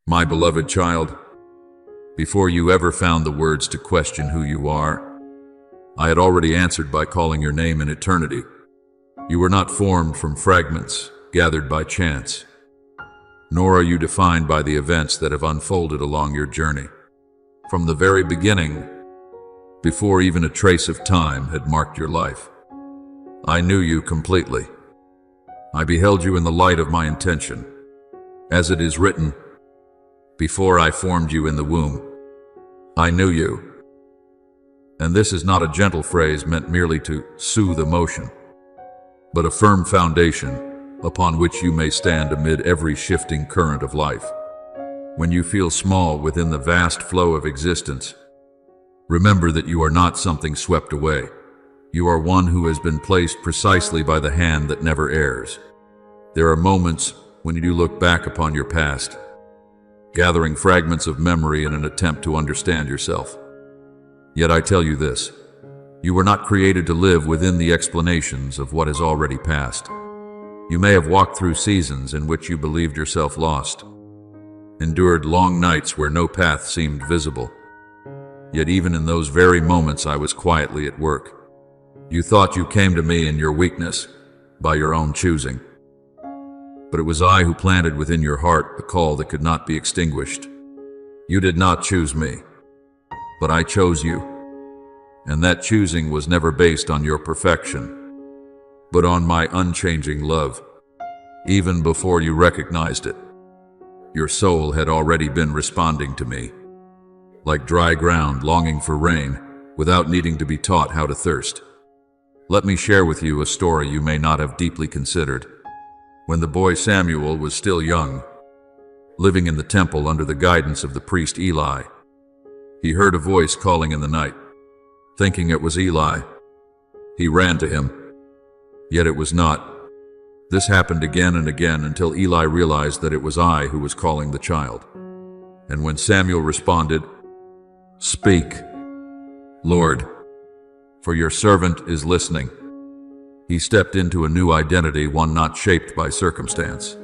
My beloved child, before you ever found the words to question who you are, I had already answered by calling your name in eternity. You were not formed from fragments gathered by chance, nor are you defined by the events that have unfolded along your journey. From the very beginning, before even a trace of time had marked your life, I knew you completely. I beheld you in the light of my intention. As it is written, before I formed you in the womb, I knew you. And this is not a gentle phrase meant merely to soothe emotion, but a firm foundation upon which you may stand amid every shifting current of life. When you feel small within the vast flow of existence, remember that you are not something swept away. You are one who has been placed precisely by the hand that never errs. There are moments when you look back upon your past, gathering fragments of memory in an attempt to understand yourself. Yet I tell you this, you were not created to live within the explanations of what has already passed. You may have walked through seasons in which you believed yourself lost, endured long nights where no path seemed visible. Yet even in those very moments I was quietly at work. You thought you came to me in your weakness, by your own choosing. But it was I who planted within your heart a call that could not be extinguished. You did not choose me, but I chose you. And that choosing was never based on your perfection, but on my unchanging love. Even before you recognized it, your soul had already been responding to me, like dry ground longing for rain without needing to be taught how to thirst. Let me share with you a story you may not have deeply considered. When the boy Samuel was still young, living in the temple under the guidance of the priest Eli, he heard a voice calling in the night. Thinking it was Eli, he ran to him. Yet it was not. This happened again and again until Eli realized that it was I who was calling the child. And when Samuel responded, "Speak, Lord, for your servant is listening," he stepped into a new identity, one not shaped by circumstance,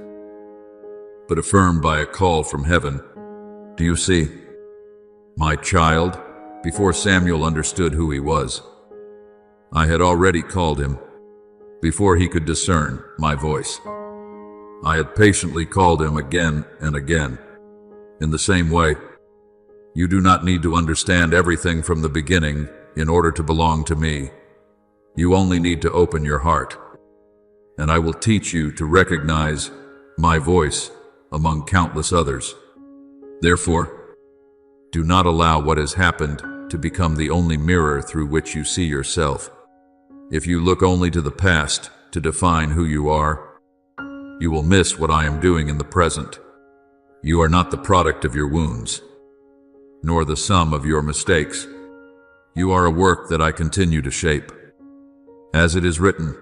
but affirmed by a call from heaven. Do you see? My child, before Samuel understood who he was, I had already called him. Before he could discern my voice, I had patiently called him again and again. In the same way, you do not need to understand everything from the beginning in order to belong to me. You only need to open your heart, and I will teach you to recognize my voice among countless others. Therefore, do not allow what has happened to become the only mirror through which you see yourself. If you look only to the past to define who you are, you will miss what I am doing in the present. You are not the product of your wounds, nor the sum of your mistakes. You are a work that I continue to shape. As it is written,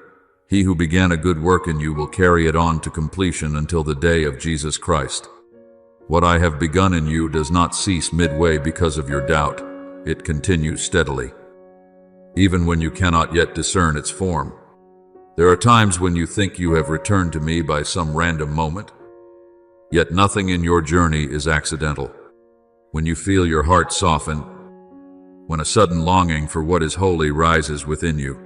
he who began a good work in you will carry it on to completion until the day of Jesus Christ. What I have begun in you does not cease midway because of your doubt. It continues steadily, even when you cannot yet discern its form. There are times when you think you have returned to me by some random moment, yet nothing in your journey is accidental. When you feel your heart soften, when a sudden longing for what is holy rises within you,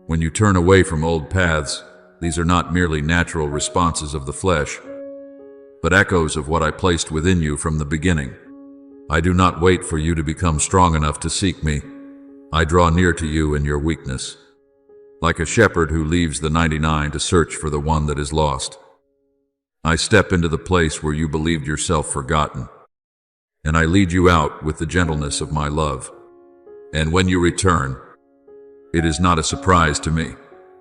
when you turn away from old paths, these are not merely natural responses of the flesh, but echoes of what I placed within you from the beginning. I do not wait for you to become strong enough to seek me. I draw near to you in your weakness, like a shepherd who leaves the 99 to search for the one that is lost. I step into the place where you believed yourself forgotten, and I lead you out with the gentleness of my love. And when you return, it is not a surprise to me.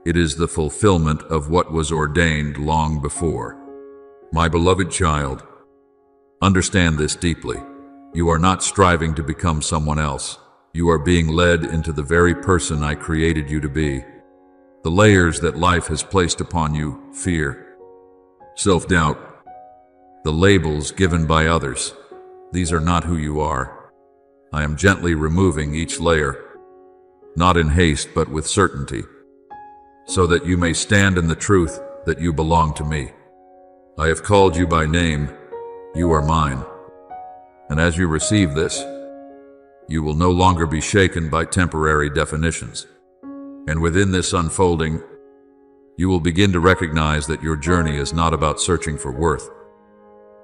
It is the fulfillment of what was ordained long before. My beloved child, understand this deeply. You are not striving to become someone else. You are being led into the very person I created you to be. The layers that life has placed upon you, fear, self-doubt, the labels given by others, these are not who you are. I am gently removing each layer, not in haste but with certainty, so that you may stand in the truth that you belong to me. I have called you by name, You are mine. And as you receive this, you will no longer be shaken by temporary definitions. And within this unfolding, you will begin to recognize that your journey is not about searching for worth,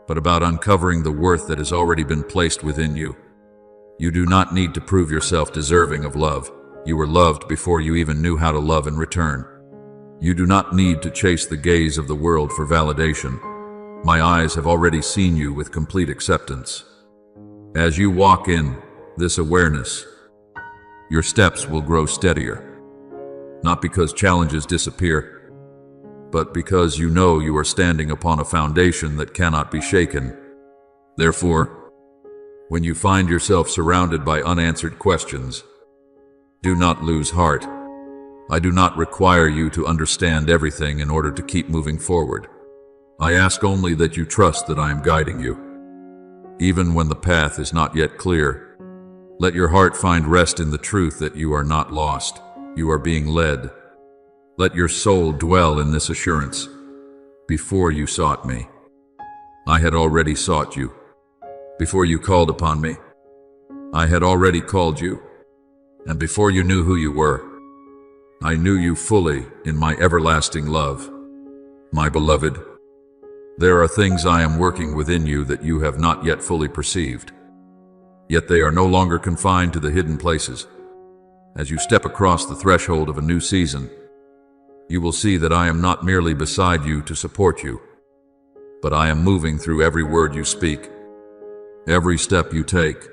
but about uncovering the worth that has already been placed within you. You do not need to prove yourself deserving of love. You were loved before you even knew how to love in return. You do not need to chase the gaze of the world for validation. My eyes have already seen you with complete acceptance. As you walk in this awareness, your steps will grow steadier, not because challenges disappear, but because you know you are standing upon a foundation that cannot be shaken. Therefore, when you find yourself surrounded by unanswered questions, do not lose heart. I do not require you to understand everything in order to keep moving forward. I ask only that you trust that I am guiding you. Even when the path is not yet clear, let your heart find rest in the truth that you are not lost. You are being led. Let your soul dwell in this assurance. Before you sought me, I had already sought you. Before you called upon me, I had already called you. And before you knew who you were, I knew you fully in my everlasting love. My beloved, there are things I am working within you that you have not yet fully perceived. Yet they are no longer confined to the hidden places. As you step across the threshold of a new season, you will see that I am not merely beside you to support you, but I am moving through every word you speak, every step you take,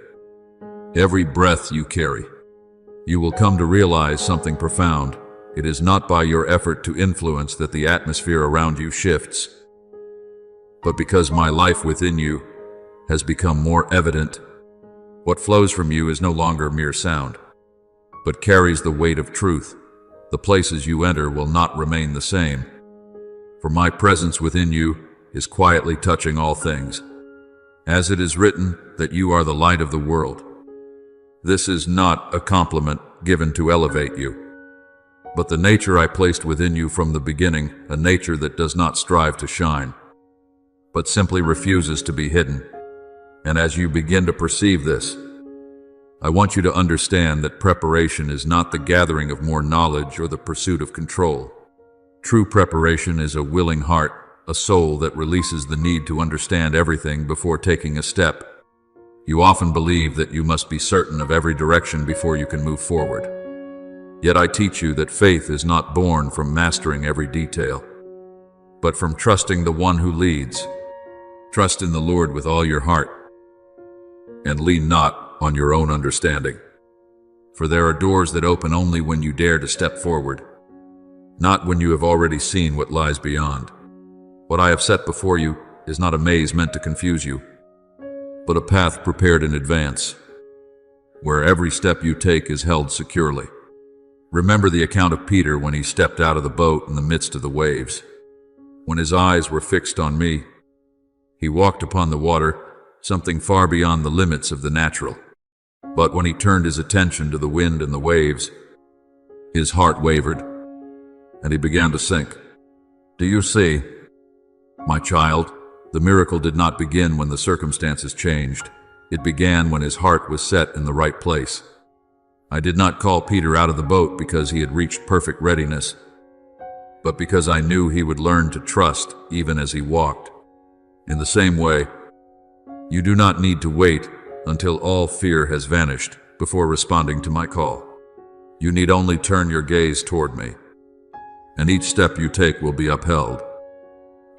every breath you carry. You will come to realize something profound. It is not by your effort to influence that the atmosphere around you shifts, but because my life within you has become more evident. What flows from you is no longer mere sound, but carries the weight of truth. The places you enter will not remain the same, for my presence within you is quietly touching all things. As it is written that you are the light of the world. This is not a compliment given to elevate you, but the nature I placed within you from the beginning, a nature that does not strive to shine, but simply refuses to be hidden. And as you begin to perceive this, I want you to understand that preparation is not the gathering of more knowledge or the pursuit of control. True preparation is a willing heart, a soul that releases the need to understand everything before taking a step. You often believe that you must be certain of every direction before you can move forward. Yet I teach you that faith is not born from mastering every detail, but from trusting the one who leads. Trust in the Lord with all your heart, and lean not on your own understanding. For there are doors that open only when you dare to step forward, not when you have already seen what lies beyond. What I have set before you is not a maze meant to confuse you, but a path prepared in advance, where every step you take is held securely. Remember the account of Peter when he stepped out of the boat in the midst of the waves. When his eyes were fixed on me, he walked upon the water, something far beyond the limits of the natural. But when he turned his attention to the wind and the waves, his heart wavered, and he began to sink. Do you see, my child? The miracle did not begin when the circumstances changed. It began when his heart was set in the right place. I did not call Peter out of the boat because he had reached perfect readiness, but because I knew he would learn to trust even as he walked. In the same way, you do not need to wait until all fear has vanished before responding to my call. You need only turn your gaze toward me, and each step you take will be upheld,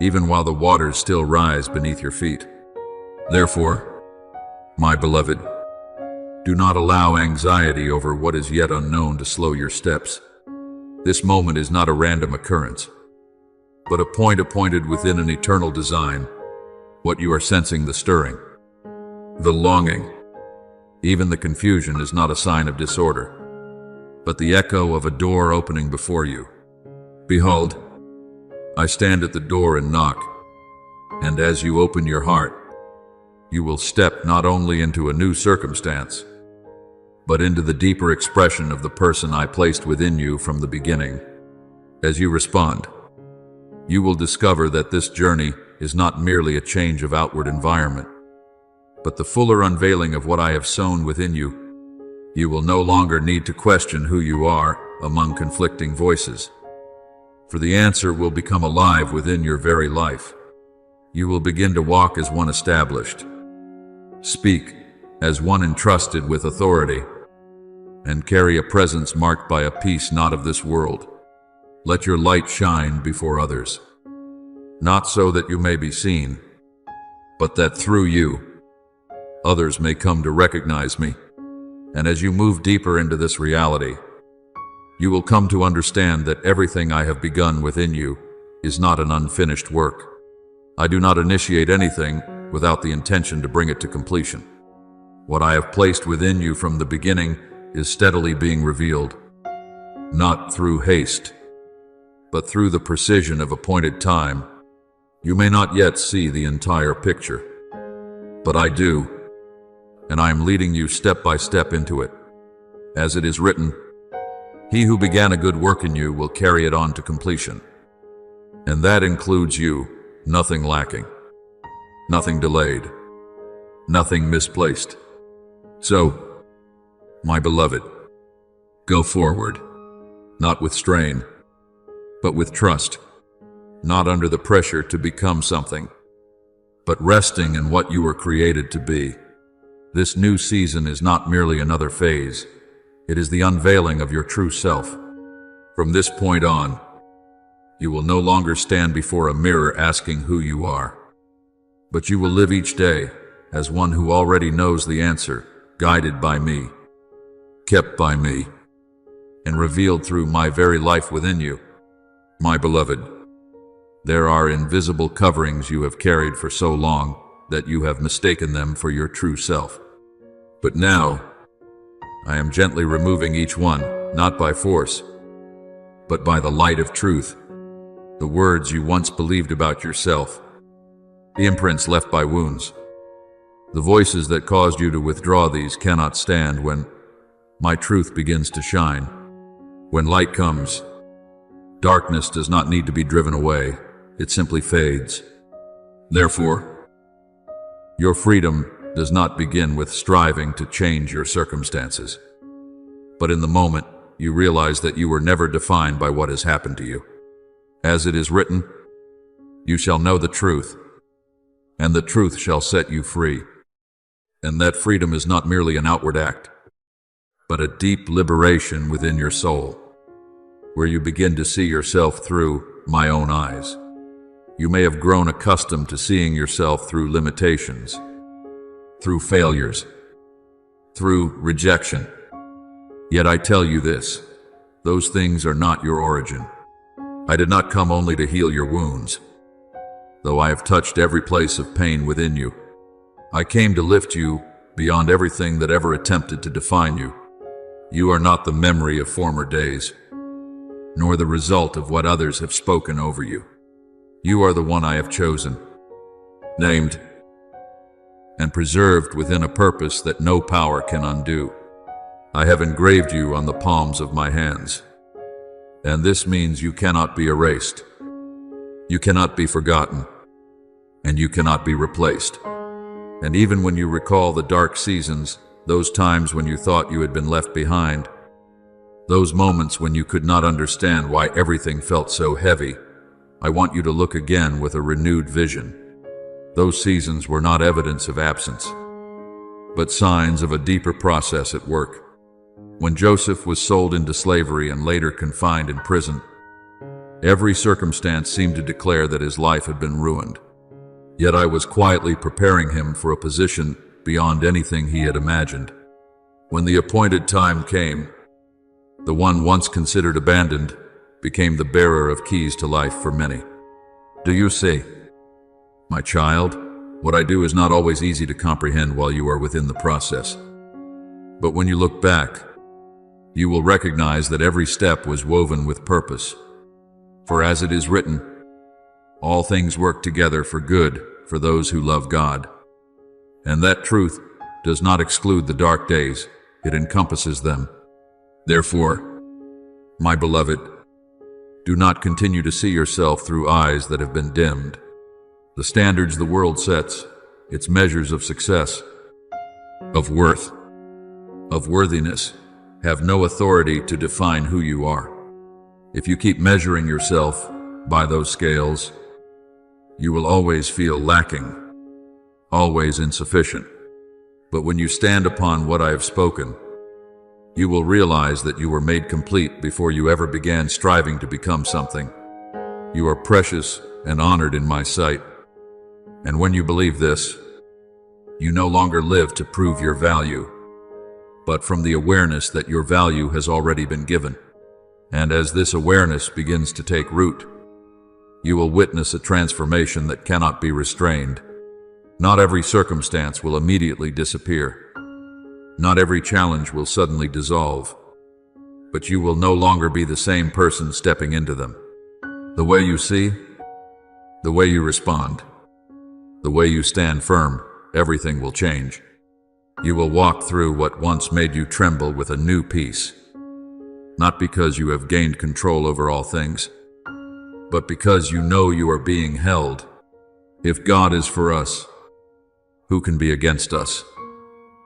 even while the waters still rise beneath your feet. Therefore, my beloved, do not allow anxiety over what is yet unknown to slow your steps. This moment is not a random occurrence, but a point appointed within an eternal design. What you are sensing, the stirring, the longing, even the confusion is not a sign of disorder, but the echo of a door opening before you. Behold, I stand at the door and knock, and as you open your heart, you will step not only into a new circumstance, but into the deeper expression of the person I placed within you from the beginning. As you respond, you will discover that this journey is not merely a change of outward environment, but the fuller unveiling of what I have sown within you. You will no longer need to question who you are among conflicting voices, for the answer will become alive within your very life. You will begin to walk as one established, speak as one entrusted with authority, and carry a presence marked by a peace not of this world. Let your light shine before others, not so that you may be seen, but that through you, others may come to recognize me. And as you move deeper into this reality, you will come to understand that everything I have begun within you is not an unfinished work. I do not initiate anything without the intention to bring it to completion. What I have placed within you from the beginning is steadily being revealed, not through haste, but through the precision of appointed time. You may not yet see the entire picture, but I do, and I am leading you step by step into it. As it is written, "He who began a good work in you will carry it on to completion." And that includes you, nothing lacking, nothing delayed, nothing misplaced. So, my beloved, go forward, not with strain, but with trust, not under the pressure to become something, but resting in what you were created to be. This new season is not merely another phase, it is the unveiling of your true self. From this point on, you will no longer stand before a mirror asking who you are, but you will live each day as one who already knows the answer, guided by me, kept by me, and revealed through my very life within you. My beloved, there are invisible coverings you have carried for so long that you have mistaken them for your true self. But now, I am gently removing each one, not by force, but by the light of truth. The words you once believed about yourself, the imprints left by wounds, the voices that caused you to withdraw these cannot stand when my truth begins to shine. When light comes, darkness does not need to be driven away, it simply fades. Therefore, your freedom does not begin with striving to change your circumstances, but in the moment you realize that you were never defined by what has happened to you. As it is written, "You shall know the truth, and the truth shall set you free." And that freedom is not merely an outward act, but a deep liberation within your soul, where you begin to see yourself through my own eyes. You may have grown accustomed to seeing yourself through limitations, through failures, through rejection. Yet I tell you this, those things are not your origin. I did not come only to heal your wounds, though I have touched every place of pain within you. I came to lift you beyond everything that ever attempted to define you. You are not the memory of former days, nor the result of what others have spoken over you. You are the one I have chosen, named, and preserved within a purpose that no power can undo. I have engraved you on the palms of my hands, and this means you cannot be erased, you cannot be forgotten, and you cannot be replaced. And even when you recall the dark seasons, those times when you thought you had been left behind, those moments when you could not understand why everything felt so heavy, I want you to look again with a renewed vision. Those seasons were not evidence of absence, but signs of a deeper process at work. When Joseph was sold into slavery and later confined in prison, every circumstance seemed to declare that his life had been ruined. Yet I was quietly preparing him for a position beyond anything he had imagined. When the appointed time came, the one once considered abandoned became the bearer of keys to life for many. Do you see? My child, what I do is not always easy to comprehend while you are within the process. But when you look back, you will recognize that every step was woven with purpose. For as it is written, all things work together for good for those who love God. And that truth does not exclude the dark days, it encompasses them. Therefore, my beloved, do not continue to see yourself through eyes that have been dimmed. The standards the world sets, its measures of success, of worth, of worthiness, have no authority to define who you are. If you keep measuring yourself by those scales, you will always feel lacking, always insufficient. But when you stand upon what I have spoken, you will realize that you were made complete before you ever began striving to become something. You are precious and honored in my sight. And when you believe this, you no longer live to prove your value, but from the awareness that your value has already been given. And as this awareness begins to take root, you will witness a transformation that cannot be restrained. Not every circumstance will immediately disappear. Not every challenge will suddenly dissolve, but you will no longer be the same person stepping into them. The way you see, the way you respond, the way you stand firm, everything will change. You will walk through what once made you tremble with a new peace, not because you have gained control over all things, but because you know you are being held. If God is for us, who can be against us?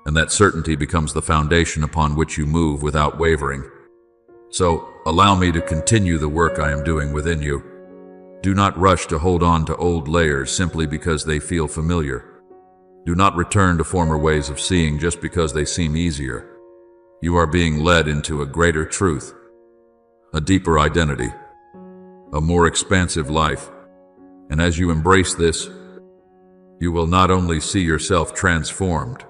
And that certainty becomes the foundation upon which you move without wavering. So, allow me to continue the work I am doing within you. Do not rush to hold on to old layers simply because they feel familiar. Do not return to former ways of seeing just because they seem easier. You are being led into a greater truth, a deeper identity, a more expansive life. And as you embrace this, you will not only see yourself transformed,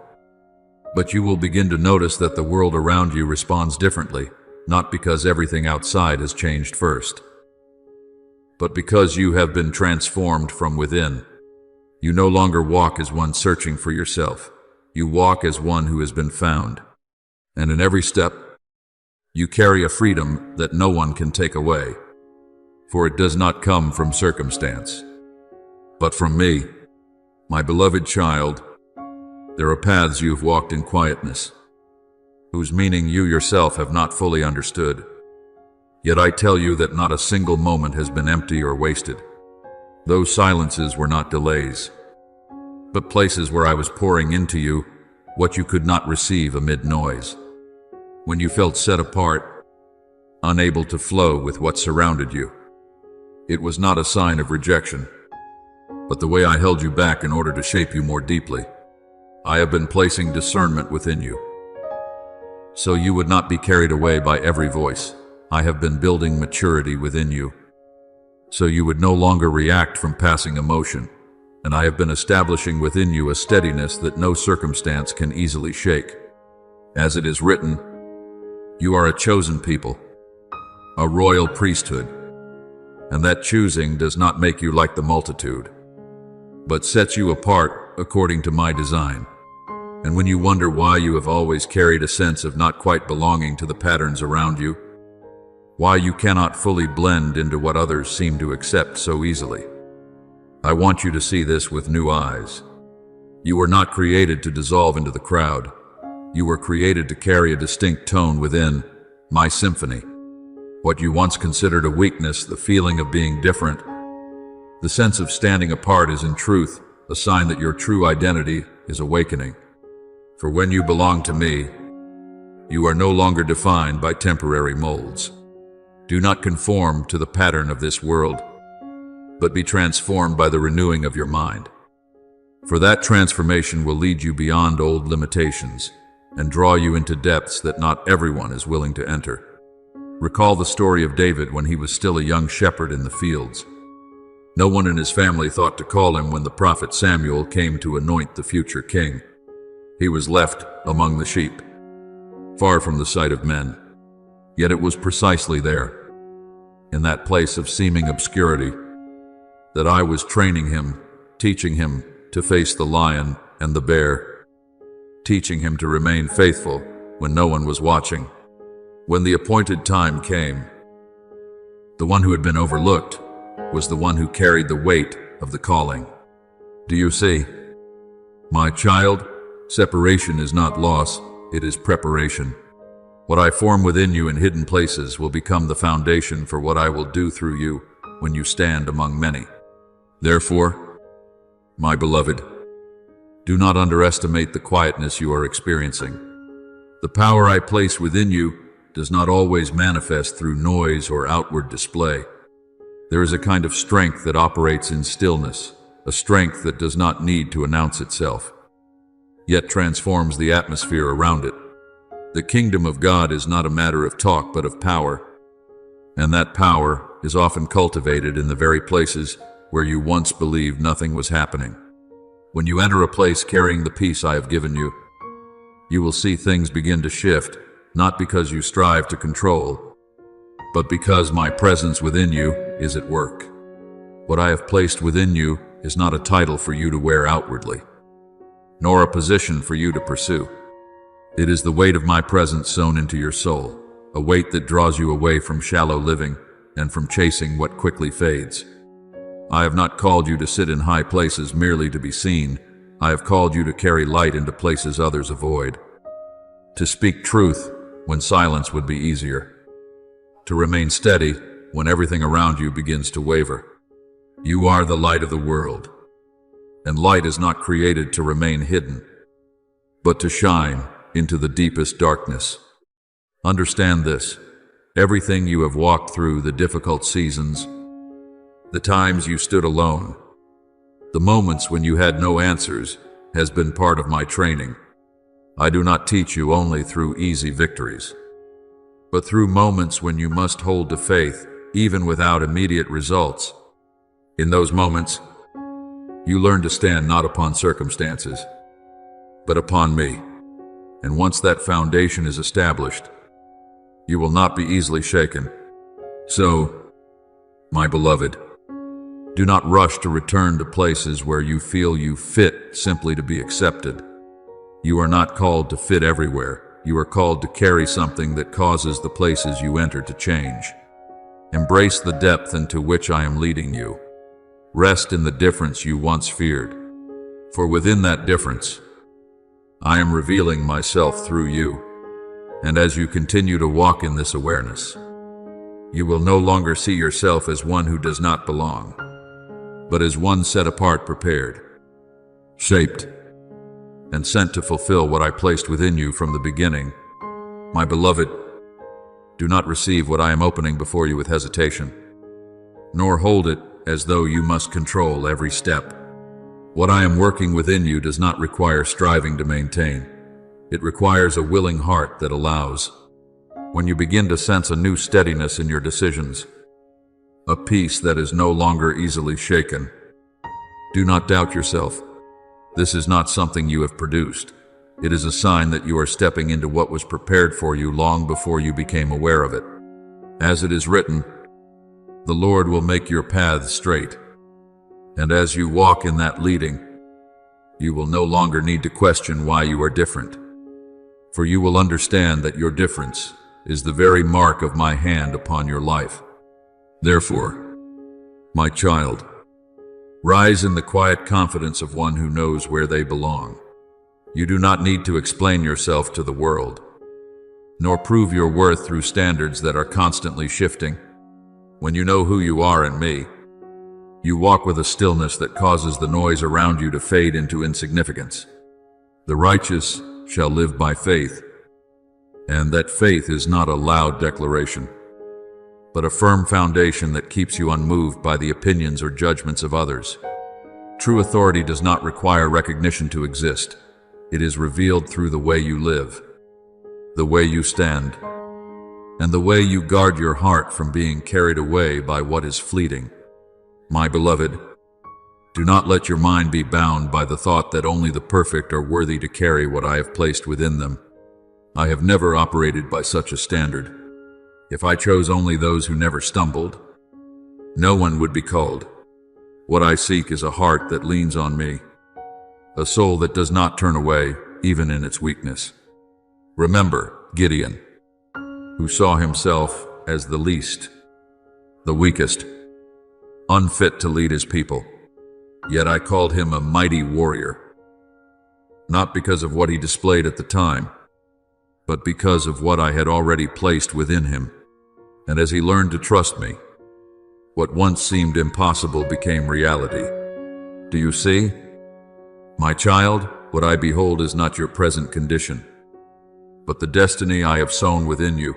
but you will begin to notice that the world around you responds differently, not because everything outside has changed first, but because you have been transformed from within. You no longer walk as one searching for yourself. You walk as one who has been found. And in every step, you carry a freedom that no one can take away, for it does not come from circumstance, but from me. My beloved child, there are paths you have walked in quietness, whose meaning you yourself have not fully understood. Yet I tell you that not a single moment has been empty or wasted. Those silences were not delays, but places where I was pouring into you what you could not receive amid noise. When you felt set apart, unable to flow with what surrounded you, it was not a sign of rejection, but the way I held you back in order to shape you more deeply. I have been placing discernment within you, so you would not be carried away by every voice. I have been building maturity within you, so you would no longer react from passing emotion. And I have been establishing within you a steadiness that no circumstance can easily shake. As it is written, you are a chosen people, a royal priesthood, and that choosing does not make you like the multitude, but sets you apart according to my design. And when you wonder why you have always carried a sense of not quite belonging to the patterns around you, why you cannot fully blend into what others seem to accept so easily, I want you to see this with new eyes. You were not created to dissolve into the crowd. You were created to carry a distinct tone within my symphony. What you once considered a weakness, the feeling of being different, the sense of standing apart, is in truth a sign that your true identity is awakening. For when you belong to me, you are no longer defined by temporary molds. Do not conform to the pattern of this world, but be transformed by the renewing of your mind. For that transformation will lead you beyond old limitations and draw you into depths that not everyone is willing to enter. Recall the story of David when he was still a young shepherd in the fields. No one in his family thought to call him when the prophet Samuel came to anoint the future king. He was left among the sheep, far from the sight of men. Yet it was precisely there, in that place of seeming obscurity, that I was training him, teaching him to face the lion and the bear, teaching him to remain faithful when no one was watching. When the appointed time came, the one who had been overlooked was the one who carried the weight of the calling. Do you see? My child, separation is not loss, it is preparation. What I form within you in hidden places will become the foundation for what I will do through you when you stand among many. Therefore, My beloved, do not underestimate the quietness you are experiencing. The power I place within you does not always manifest through noise or outward display. There is a kind of strength that operates in stillness, a strength that does not need to announce itself, yet transforms the atmosphere around it. The kingdom of God is not a matter of talk but of power, and that power is often cultivated in the very places where you once believed nothing was happening. When you enter a place carrying the peace I have given you, you will see things begin to shift, not because you strive to control, but because my presence within you is at work. What I have placed within you is not a title for you to wear outwardly, nor a position for you to pursue. It is the weight of my presence sown into your soul, a weight that draws you away from shallow living and from chasing what quickly fades. I have not called you to sit in high places merely to be seen. I have called you to carry light into places others avoid, to speak truth when silence would be easier, to remain steady when everything around you begins to waver. You are the light of the world, and light is not created to remain hidden, but to shine into the deepest darkness. Understand this: everything you have walked through, the difficult seasons, the times you stood alone, the moments when you had no answers, has been part of my training. I do not teach you only through easy victories, but through moments when you must hold to faith, even without immediate results. In those moments, you learn to stand not upon circumstances, but upon me. And once that foundation is established, you will not be easily shaken. So, my beloved, do not rush to return to places where you feel you fit simply to be accepted. You are not called to fit everywhere. You are called to carry something that causes the places you enter to change. Embrace the depth into which I am leading you. Rest in the difference you once feared, for within that difference, I am revealing myself through you. And as you continue to walk in this awareness, you will no longer see yourself as one who does not belong, but as one set apart, prepared, shaped, and sent to fulfill what I placed within you from the beginning. My beloved, do not receive what I am opening before you with hesitation, nor hold it as though you must control every step. What I am working within you does not require striving to maintain. It requires a willing heart that allows. When you begin to sense a new steadiness in your decisions, a peace that is no longer easily shaken, do not doubt yourself. This is not something you have produced. It is a sign that you are stepping into what was prepared for you long before you became aware of it. As it is written, the Lord will make your paths straight. And as you walk in that leading, you will no longer need to question why you are different. For you will understand that your difference is the very mark of my hand upon your life. Therefore, my child, rise in the quiet confidence of one who knows where they belong. You do not need to explain yourself to the world, nor prove your worth through standards that are constantly shifting. When you know who you are in me, you walk with a stillness that causes the noise around you to fade into insignificance. The righteous shall live by faith, and that faith is not a loud declaration, but a firm foundation that keeps you unmoved by the opinions or judgments of others. True authority does not require recognition to exist. It is revealed through the way you live, the way you stand, and the way you guard your heart from being carried away by what is fleeting. My beloved, do not let your mind be bound by the thought that only the perfect are worthy to carry what I have placed within them. I have never operated by such a standard. If I chose only those who never stumbled, no one would be called. What I seek is a heart that leans on me, a soul that does not turn away, even in its weakness. Remember Gideon, who saw himself as the least, the weakest, unfit to lead his people. Yet I called him a mighty warrior, not because of what he displayed at the time, but because of what I had already placed within him. And as he learned to trust me, what once seemed impossible became reality. Do you see? My child, what I behold is not your present condition, but the destiny I have sown within you.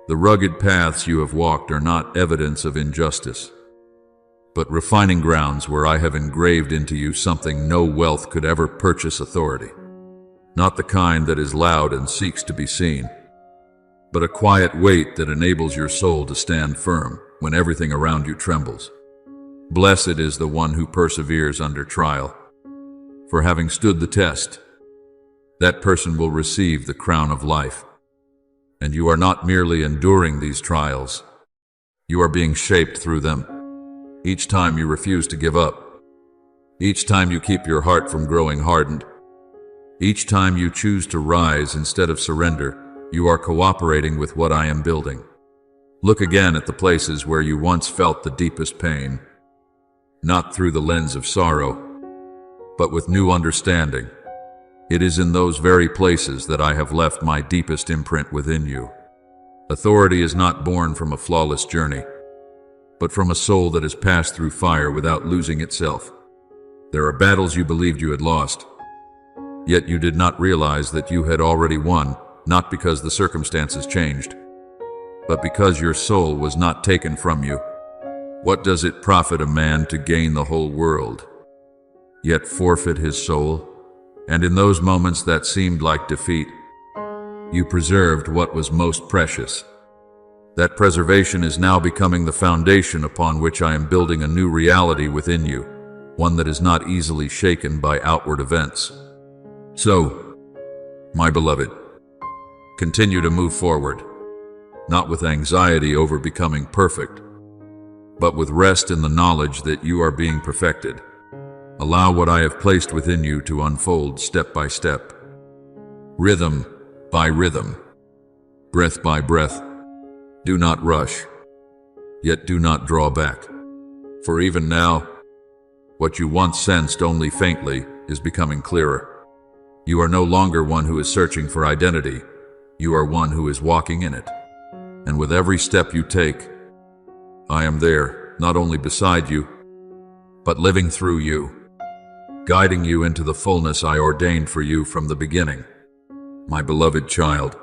The rugged paths you have walked are not evidence of injustice, but refining grounds where I have engraved into you something no wealth could ever purchase: authority. Not the kind that is loud and seeks to be seen, but a quiet weight that enables your soul to stand firm when everything around you trembles. Blessed is the one who perseveres under trial, for having stood the test, that person will receive the crown of life. And you are not merely enduring these trials, you are being shaped through them. Each time you refuse to give up, each time you keep your heart from growing hardened, each time you choose to rise instead of surrender, you are cooperating with what I am building. Look again at the places where you once felt the deepest pain, not through the lens of sorrow, but with new understanding. It is in those very places that I have left my deepest imprint within you. Authority is not born from a flawless journey, but from a soul that has passed through fire without losing itself. There are battles you believed you had lost, yet you did not realize that you had already won, not because the circumstances changed, but because your soul was not taken from you. What does it profit a man to gain the whole world, yet forfeit his soul? And in those moments that seemed like defeat, you preserved what was most precious. That preservation is now becoming the foundation upon which I am building a new reality within you, one that is not easily shaken by outward events. So, my beloved, continue to move forward, not with anxiety over becoming perfect, but with rest in the knowledge that you are being perfected. Allow what I have placed within you to unfold step by step, rhythm by rhythm, breath by breath. Do not rush, yet do not draw back. For even now, what you once sensed only faintly is becoming clearer. You are no longer one who is searching for identity. You are one who is walking in it. And with every step you take, I am there, not only beside you, but living through you, guiding you into the fullness I ordained for you from the beginning. My beloved child,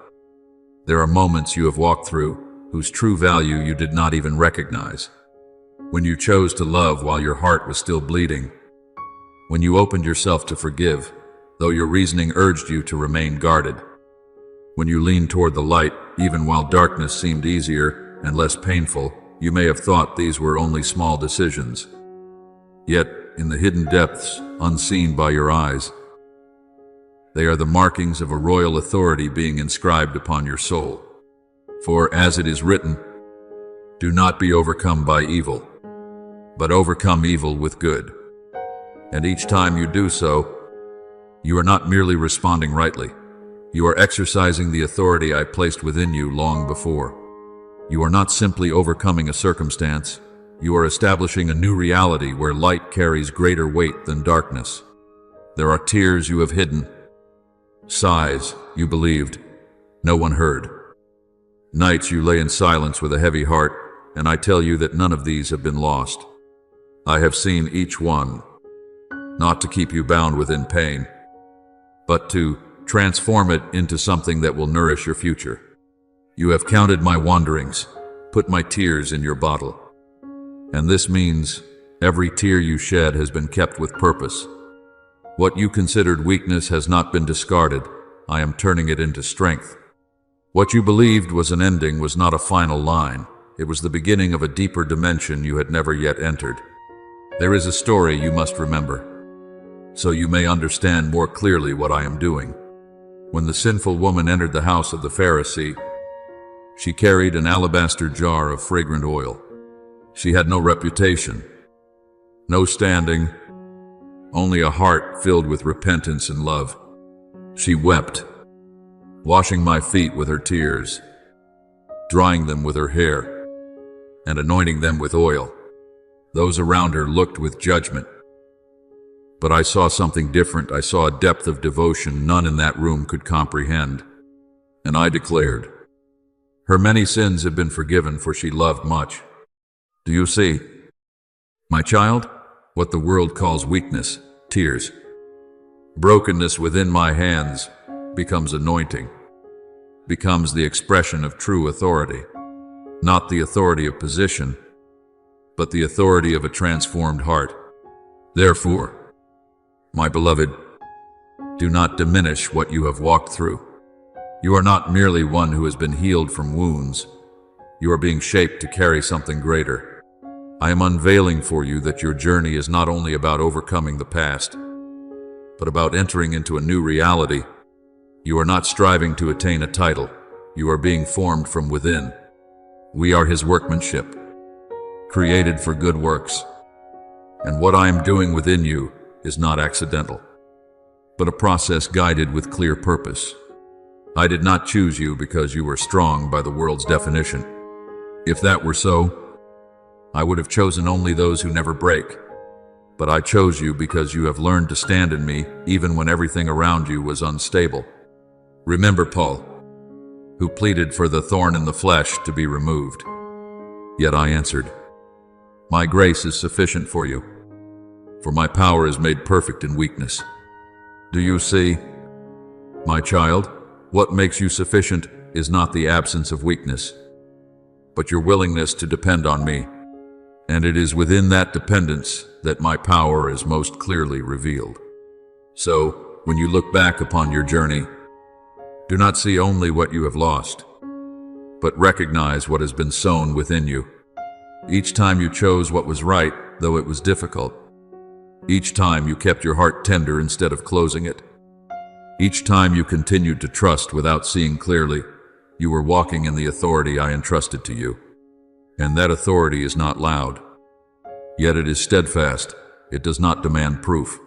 there are moments you have walked through whose true value you did not even recognize. When you chose to love while your heart was still bleeding, when you opened yourself to forgive, though your reasoning urged you to remain guarded, when you leaned toward the light even while darkness seemed easier and less painful. You may have thought these were only small decisions. Yet, in the hidden depths, unseen by your eyes, they are the markings of a royal authority being inscribed upon your soul. For as it is written, do not be overcome by evil, but overcome evil with good. And each time you do so, you are not merely responding rightly. You are exercising the authority I placed within you long before. You are not simply overcoming a circumstance. You are establishing a new reality where light carries greater weight than darkness. There are tears you have hidden, sighs you believed no one heard, nights you lay in silence with a heavy heart, and I tell you that none of these have been lost. I have seen each one, not to keep you bound within pain, but to transform it into something that will nourish your future. You have counted my wanderings, put my tears in your bottle. And this means every tear you shed has been kept with purpose. What you considered weakness has not been discarded. I am turning it into strength. What you believed was an ending was not a final line. It was the beginning of a deeper dimension you had never yet entered. There is a story you must remember, so you may understand more clearly what I am doing. When the sinful woman entered the house of the Pharisee, she carried an alabaster jar of fragrant oil. She had no reputation, no standing, only a heart filled with repentance and love. She wept, washing my feet with her tears, drying them with her hair, and anointing them with oil. Those around her looked with judgment. But I saw something different. I saw a depth of devotion none in that room could comprehend. And I declared, her many sins have been forgiven, for she loved much. Do you see, my child, what the world calls weakness, tears, Brokenness within my hands becomes anointing, becomes the expression of true authority, not the authority of position, but the authority of a transformed heart. Therefore, my beloved, do not diminish what you have walked through. You are not merely one who has been healed from wounds. You are being shaped to carry something greater. I am unveiling for you that your journey is not only about overcoming the past, but about entering into a new reality. You are not striving to attain a title. You are being formed from within. We are His workmanship, created for good works. And what I am doing within you is not accidental, but a process guided with clear purpose. I did not choose you because you were strong by the world's definition. If that were so, I would have chosen only those who never break. But I chose you because you have learned to stand in me even when everything around you was unstable. Remember Paul, who pleaded for the thorn in the flesh to be removed. Yet I answered, my grace is sufficient for you, for my power is made perfect in weakness. Do you see, my child, what makes you sufficient is not the absence of weakness, but your willingness to depend on me. And it is within that dependence that my power is most clearly revealed. So, when you look back upon your journey, do not see only what you have lost, but recognize what has been sown within you. Each time you chose what was right, though it was difficult. Each time you kept your heart tender instead of closing it. Each time you continued to trust without seeing clearly, you were walking in the authority I entrusted to you. And that authority is not loud. Yet it is steadfast. It does not demand proof.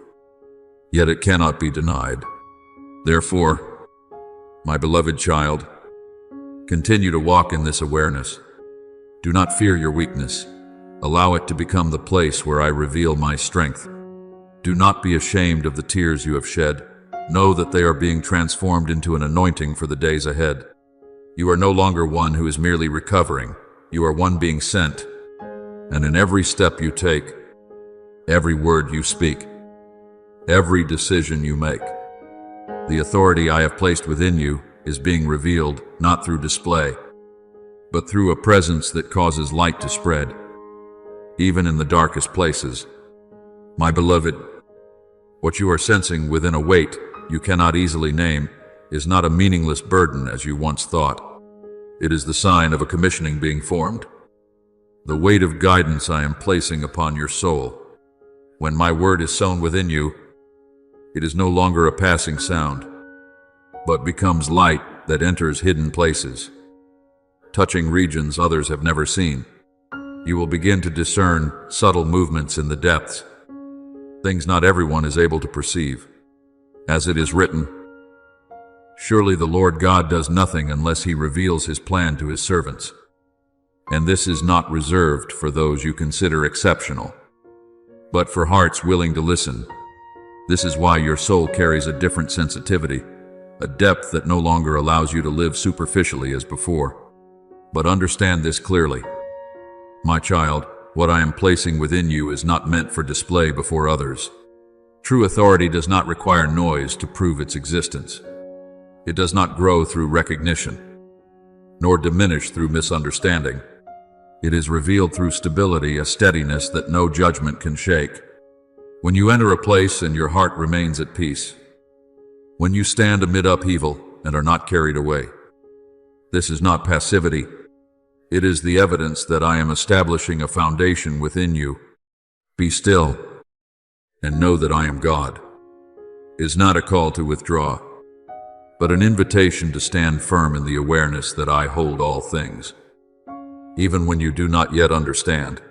Yet it cannot be denied. Therefore, my beloved child, continue to walk in this awareness. Do not fear your weakness. Allow it to become the place where I reveal my strength. Do not be ashamed of the tears you have shed. Know that they are being transformed into an anointing for the days ahead. You are no longer one who is merely recovering. You are one being sent, and in every step you take, every word you speak, every decision you make, the authority I have placed within you is being revealed not through display, but through a presence that causes light to spread, even in the darkest places. My beloved, what you are sensing within a weight you cannot easily name is not a meaningless burden as you once thought. It is the sign of a commissioning being formed. The weight of guidance I am placing upon your soul. When my word is sown within you, it is no longer a passing sound, but becomes light that enters hidden places, touching regions others have never seen. You will begin to discern subtle movements in the depths, things not everyone is able to perceive. As it is written, surely the Lord God does nothing unless He reveals His plan to His servants. And this is not reserved for those you consider exceptional, but for hearts willing to listen. This is why your soul carries a different sensitivity, a depth that no longer allows you to live superficially as before. But understand this clearly. My child, what I am placing within you is not meant for display before others. True authority does not require noise to prove its existence. It does not grow through recognition, nor diminish through misunderstanding. It is revealed through stability, a steadiness that no judgment can shake. When you enter a place and your heart remains at peace, when you stand amid upheaval and are not carried away, this is not passivity. It is the evidence that I am establishing a foundation within you. Be still and know that I am God. It is not a call to withdraw, but an invitation to stand firm in the awareness that I hold all things. Even when you do not yet understand,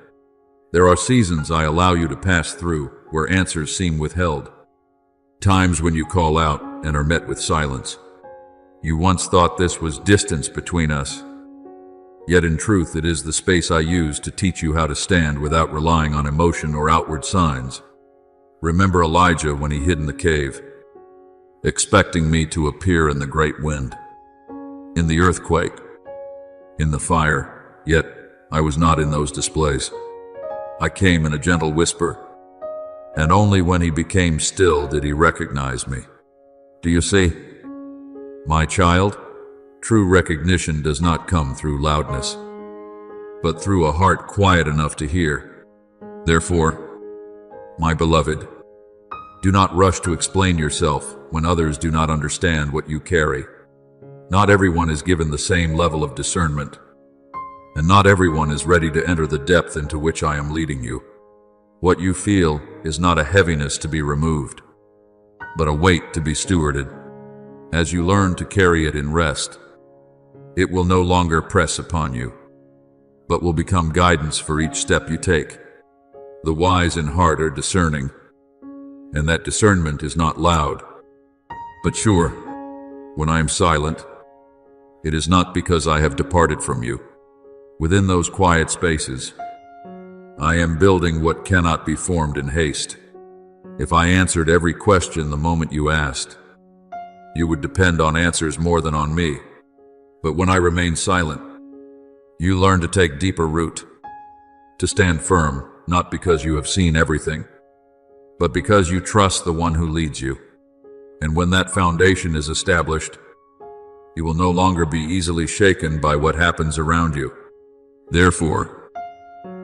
there are seasons I allow you to pass through where answers seem withheld. Times when you call out and are met with silence. You once thought this was distance between us, yet in truth it is the space I use to teach you how to stand without relying on emotion or outward signs. Remember Elijah when he hid in the cave, expecting me to appear in the great wind, in the earthquake, in the fire, yet I was not in those displays. I came in a gentle whisper, and only when he became still did he recognize me. Do you see? My child, true recognition does not come through loudness, but through a heart quiet enough to hear. Therefore, my beloved, do not rush to explain yourself when others do not understand what you carry. Not everyone is given the same level of discernment, and not everyone is ready to enter the depth into which I am leading you. What you feel is not a heaviness to be removed, but a weight to be stewarded. As you learn to carry it in rest, it will no longer press upon you, but will become guidance for each step you take. The wise in heart are discerning, and that discernment is not loud, but sure. When I am silent, it is not because I have departed from you. Within those quiet spaces, I am building what cannot be formed in haste. If I answered every question the moment you asked, you would depend on answers more than on me. But when I remain silent, you learn to take deeper root, to stand firm, not because you have seen everything, but because you trust the one who leads you. And when that foundation is established, you will no longer be easily shaken by what happens around you. Therefore,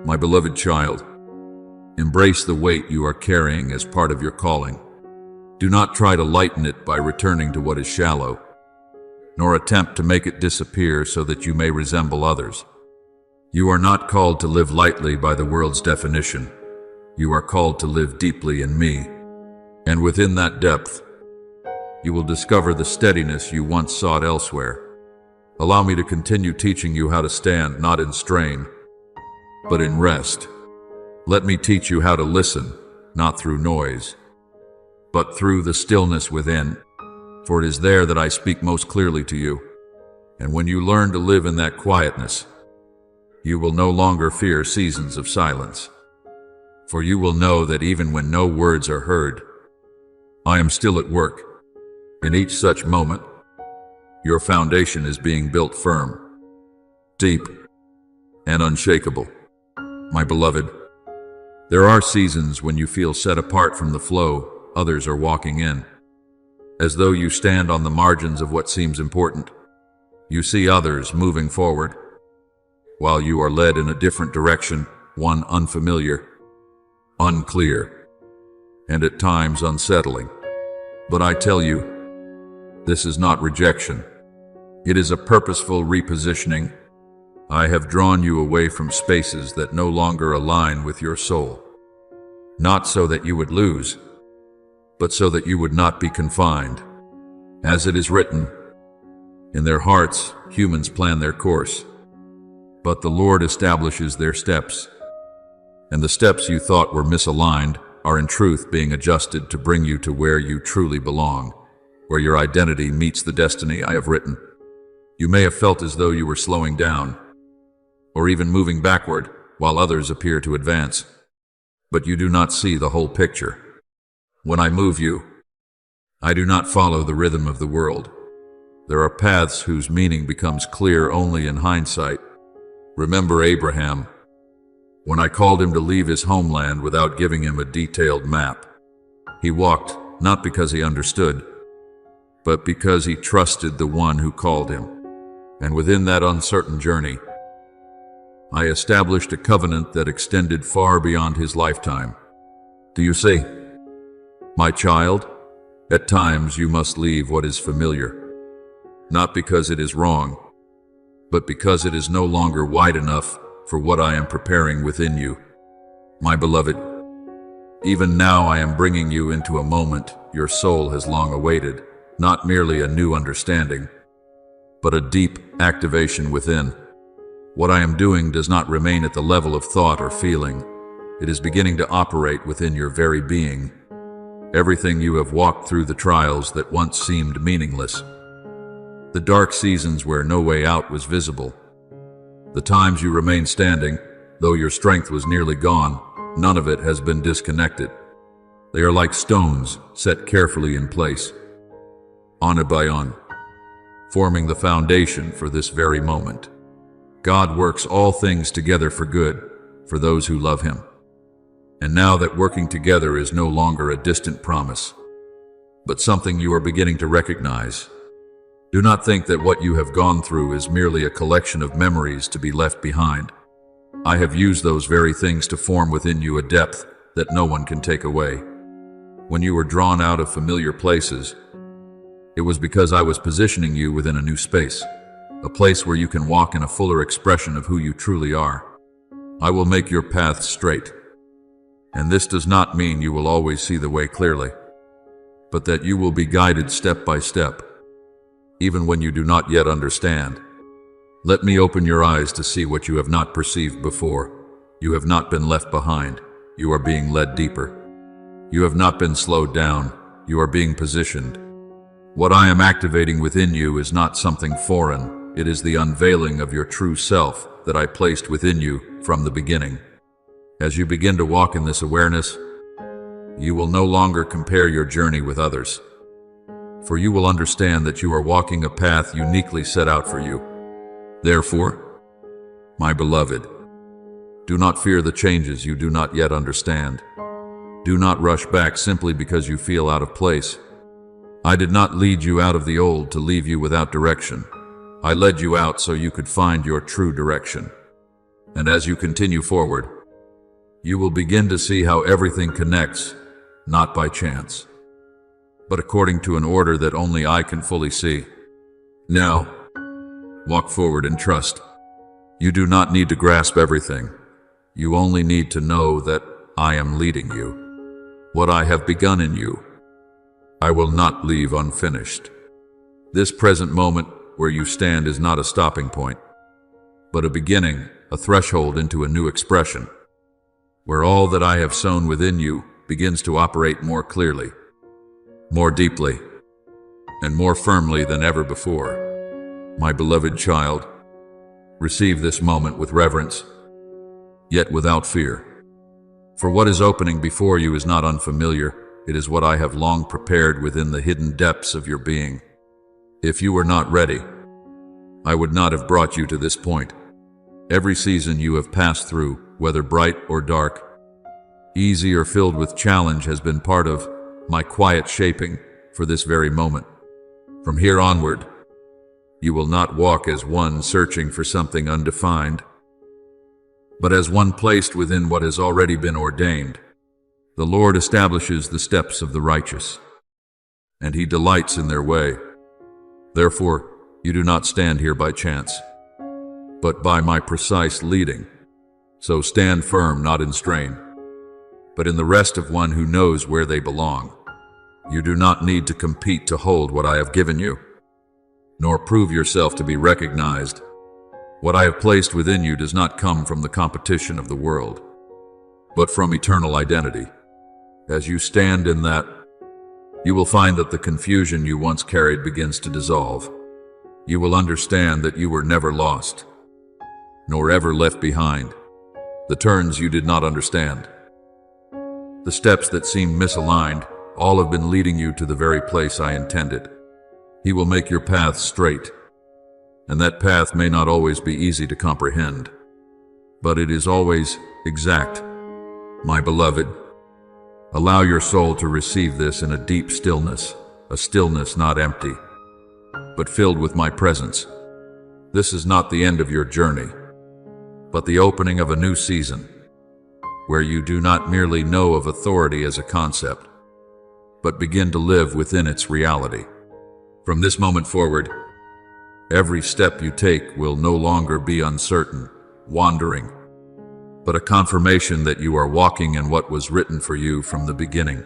my beloved child, embrace the weight you are carrying as part of your calling. Do not try to lighten it by returning to what is shallow, nor attempt to make it disappear so that you may resemble others. You are not called to live lightly by the world's definition. You are called to live deeply in me, and within that depth, you will discover the steadiness you once sought elsewhere. Allow me to continue teaching you how to stand not in strain, but in rest. Let me teach you how to listen, not through noise, but through the stillness within, for it is there that I speak most clearly to you. And when you learn to live in that quietness, you will no longer fear seasons of silence, for you will know that even when no words are heard, I am still at work. In each such moment, your foundation is being built firm, deep, and unshakable. My beloved, there are seasons when you feel set apart from the flow others are walking in, as though you stand on the margins of what seems important. You see others moving forward, while you are led in a different direction, one unfamiliar, unclear, and at times unsettling. But I tell you, this is not rejection. It is a purposeful repositioning. I have drawn you away from spaces that no longer align with your soul, not so that you would lose, but so that you would not be confined. As it is written, in their hearts humans plan their course, but the Lord establishes their steps. And the steps you thought were misaligned are in truth being adjusted to bring you to where you truly belong, where your identity meets the destiny I have written. You may have felt as though you were slowing down, or even moving backward, while others appear to advance. But you do not see the whole picture. When I move you, I do not follow the rhythm of the world. There are paths whose meaning becomes clear only in hindsight. Remember Abraham, when I called him to leave his homeland without giving him a detailed map. He walked, not because he understood, but because he trusted the one who called him. And within that uncertain journey, I established a covenant that extended far beyond his lifetime. Do you see? My child, at times you must leave what is familiar, not because it is wrong, but because it is no longer wide enough for what I am preparing within you. My beloved, even now I am bringing you into a moment your soul has long awaited, not merely a new understanding, but a deep activation within. What I am doing does not remain at the level of thought or feeling. It is beginning to operate within your very being. Everything you have walked through, the trials that once seemed meaningless, the dark seasons where no way out was visible, the times you remained standing, though your strength was nearly gone, none of it has been disconnected. They are like stones set carefully in place, on by on, forming the foundation for this very moment. God works all things together for good, for those who love Him. And now that working together is no longer a distant promise, but something you are beginning to recognize. Do not think that what you have gone through is merely a collection of memories to be left behind. I have used those very things to form within you a depth that no one can take away. When you were drawn out of familiar places, it was because I was positioning you within a new space, a place where you can walk in a fuller expression of who you truly are. I will make your path straight. And this does not mean you will always see the way clearly, but that you will be guided step by step, even when you do not yet understand. Let me open your eyes to see what you have not perceived before. You have not been left behind. You are being led deeper. You have not been slowed down. You are being positioned. What I am activating within you is not something foreign. It is the unveiling of your true self that I placed within you from the beginning. As you begin to walk in this awareness, you will no longer compare your journey with others, for you will understand that you are walking a path uniquely set out for you. Therefore, my beloved, do not fear the changes you do not yet understand. Do not rush back simply because you feel out of place. I did not lead you out of the old to leave you without direction. I led you out so you could find your true direction. And as you continue forward, you will begin to see how everything connects, not by chance, but according to an order that only I can fully see. Now, walk forward and trust. You do not need to grasp everything. You only need to know that I am leading you. What I have begun in you, I will not leave unfinished. This present moment where you stand is not a stopping point, but a beginning, a threshold into a new expression, where all that I have sown within you begins to operate more clearly, more deeply, and more firmly than ever before. My beloved child, receive this moment with reverence, yet without fear. For what is opening before you is not unfamiliar. It is what I have long prepared within the hidden depths of your being. If you were not ready, I would not have brought you to this point. Every season you have passed through, whether bright or dark, easy or filled with challenge, has been part of my quiet shaping for this very moment. From here onward, you will not walk as one searching for something undefined, but as one placed within what has already been ordained. The Lord establishes the steps of the righteous, and He delights in their way. Therefore, you do not stand here by chance, but by my precise leading. So stand firm, not in strain, but in the rest of one who knows where they belong. You do not need to compete to hold what I have given you, nor prove yourself to be recognized. What I have placed within you does not come from the competition of the world, but from eternal identity. As you stand in that, you will find that the confusion you once carried begins to dissolve. You will understand that you were never lost, nor ever left behind. The turns you did not understand, the steps that seemed misaligned, all have been leading you to the very place I intended. He will make your path straight, and that path may not always be easy to comprehend, but it is always exact. My beloved, allow your soul to receive this in a deep stillness, a stillness not empty, but filled with my presence. This is not the end of your journey, but the opening of a new season, where you do not merely know of authority as a concept, but begin to live within its reality. From this moment forward, every step you take will no longer be uncertain, wandering, but a confirmation that you are walking in what was written for you from the beginning.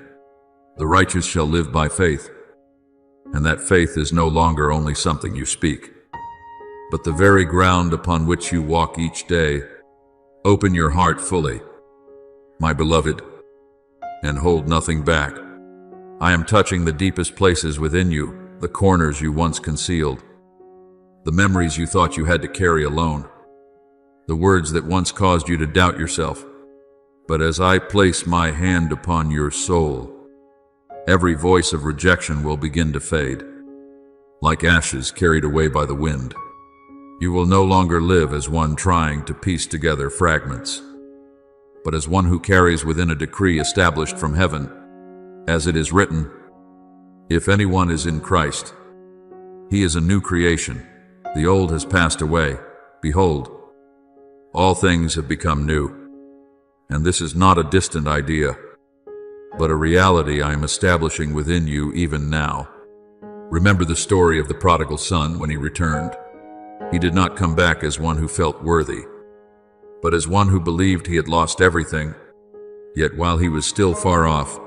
The righteous shall live by faith, and that faith is no longer only something you speak, but the very ground upon which you walk each day. Open your heart fully, my beloved, and hold nothing back. I am touching the deepest places within you, the corners you once concealed, the memories you thought you had to carry alone, the words that once caused you to doubt yourself. But as I place my hand upon your soul, every voice of rejection will begin to fade, like ashes carried away by the wind. You will no longer live as one trying to piece together fragments, but as one who carries within a decree established from heaven. As it is written, "If anyone is in Christ, he is a new creation. The old has passed away. Behold, all things have become new." And this is not a distant idea, but a reality I am establishing within you even now. Remember the story of the prodigal son when he returned. He did not come back as one who felt worthy, but as one who believed he had lost everything. Yet while he was still far off,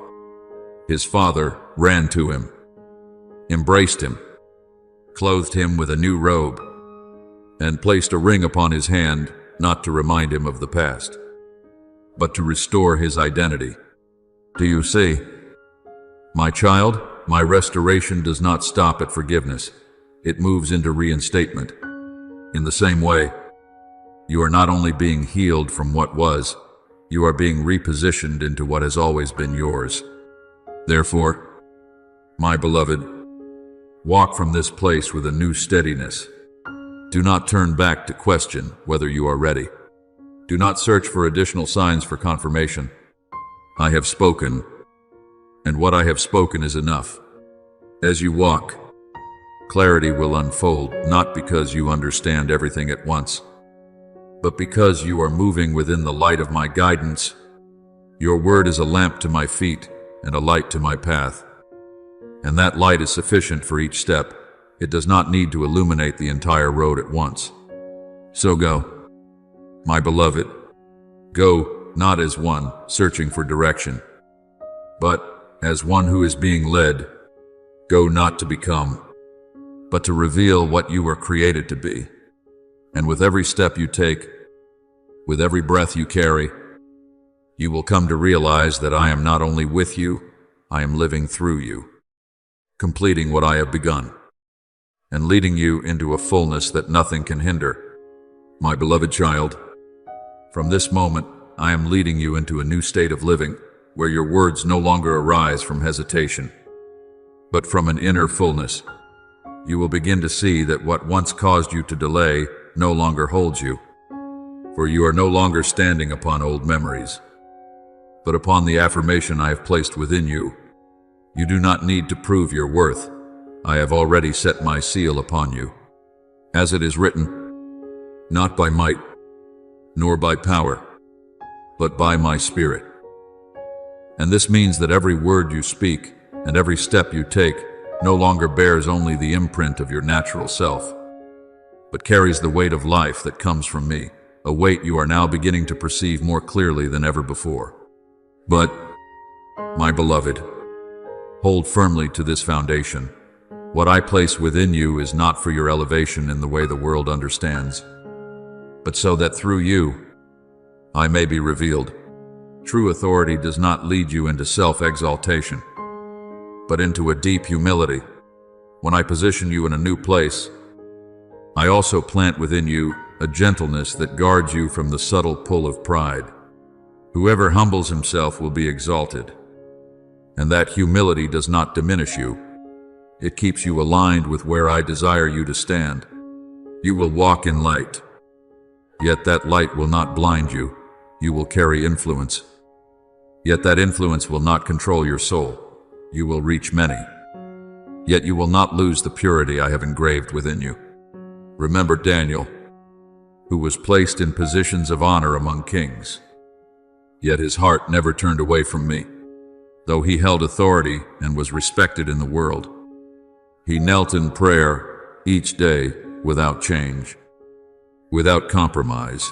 his father ran to him, embraced him, clothed him with a new robe, and placed a ring upon his hand, not to remind him of the past, but to restore his identity. Do you see? My child, my restoration does not stop at forgiveness. It moves into reinstatement. In the same way, you are not only being healed from what was, you are being repositioned into what has always been yours. Therefore, my beloved, walk from this place with a new steadiness. Do not turn back to question whether you are ready. Do not search for additional signs for confirmation. I have spoken, and what I have spoken is enough. As you walk, clarity will unfold, not because you understand everything at once, but because you are moving within the light of my guidance. Your word is a lamp to my feet and a light to my path. And that light is sufficient for each step. It does not need to illuminate the entire road at once. So go, my beloved. Go not as one searching for direction, but as one who is being led. Go not to become, but to reveal what you were created to be. And with every step you take, with every breath you carry, you will come to realize that I am not only with you, I am living through you, completing what I have begun, and leading you into a fullness that nothing can hinder. My beloved child, from this moment, I am leading you into a new state of living, where your words no longer arise from hesitation, but from an inner fullness. You will begin to see that what once caused you to delay no longer holds you, for you are no longer standing upon old memories, but upon the affirmation I have placed within you. You do not need to prove your worth. I have already set my seal upon you. As it is written, not by might, nor by power, but by my Spirit. And this means that every word you speak and every step you take no longer bears only the imprint of your natural self, but carries the weight of life that comes from me, a weight you are now beginning to perceive more clearly than ever before. But, my beloved, hold firmly to this foundation. What I place within you is not for your elevation in the way the world understands, but so that through you, I may be revealed. True authority does not lead you into self-exaltation, but into a deep humility. When I position you in a new place, I also plant within you a gentleness that guards you from the subtle pull of pride. Whoever humbles himself will be exalted, and that humility does not diminish you. It keeps you aligned with where I desire you to stand. You will walk in light, yet that light will not blind you. You will carry influence, yet that influence will not control your soul. You will reach many, yet you will not lose the purity I have engraved within you. Remember Daniel, who was placed in positions of honor among kings, yet his heart never turned away from me. Though he held authority and was respected in the world, he knelt in prayer each day without change, without compromise,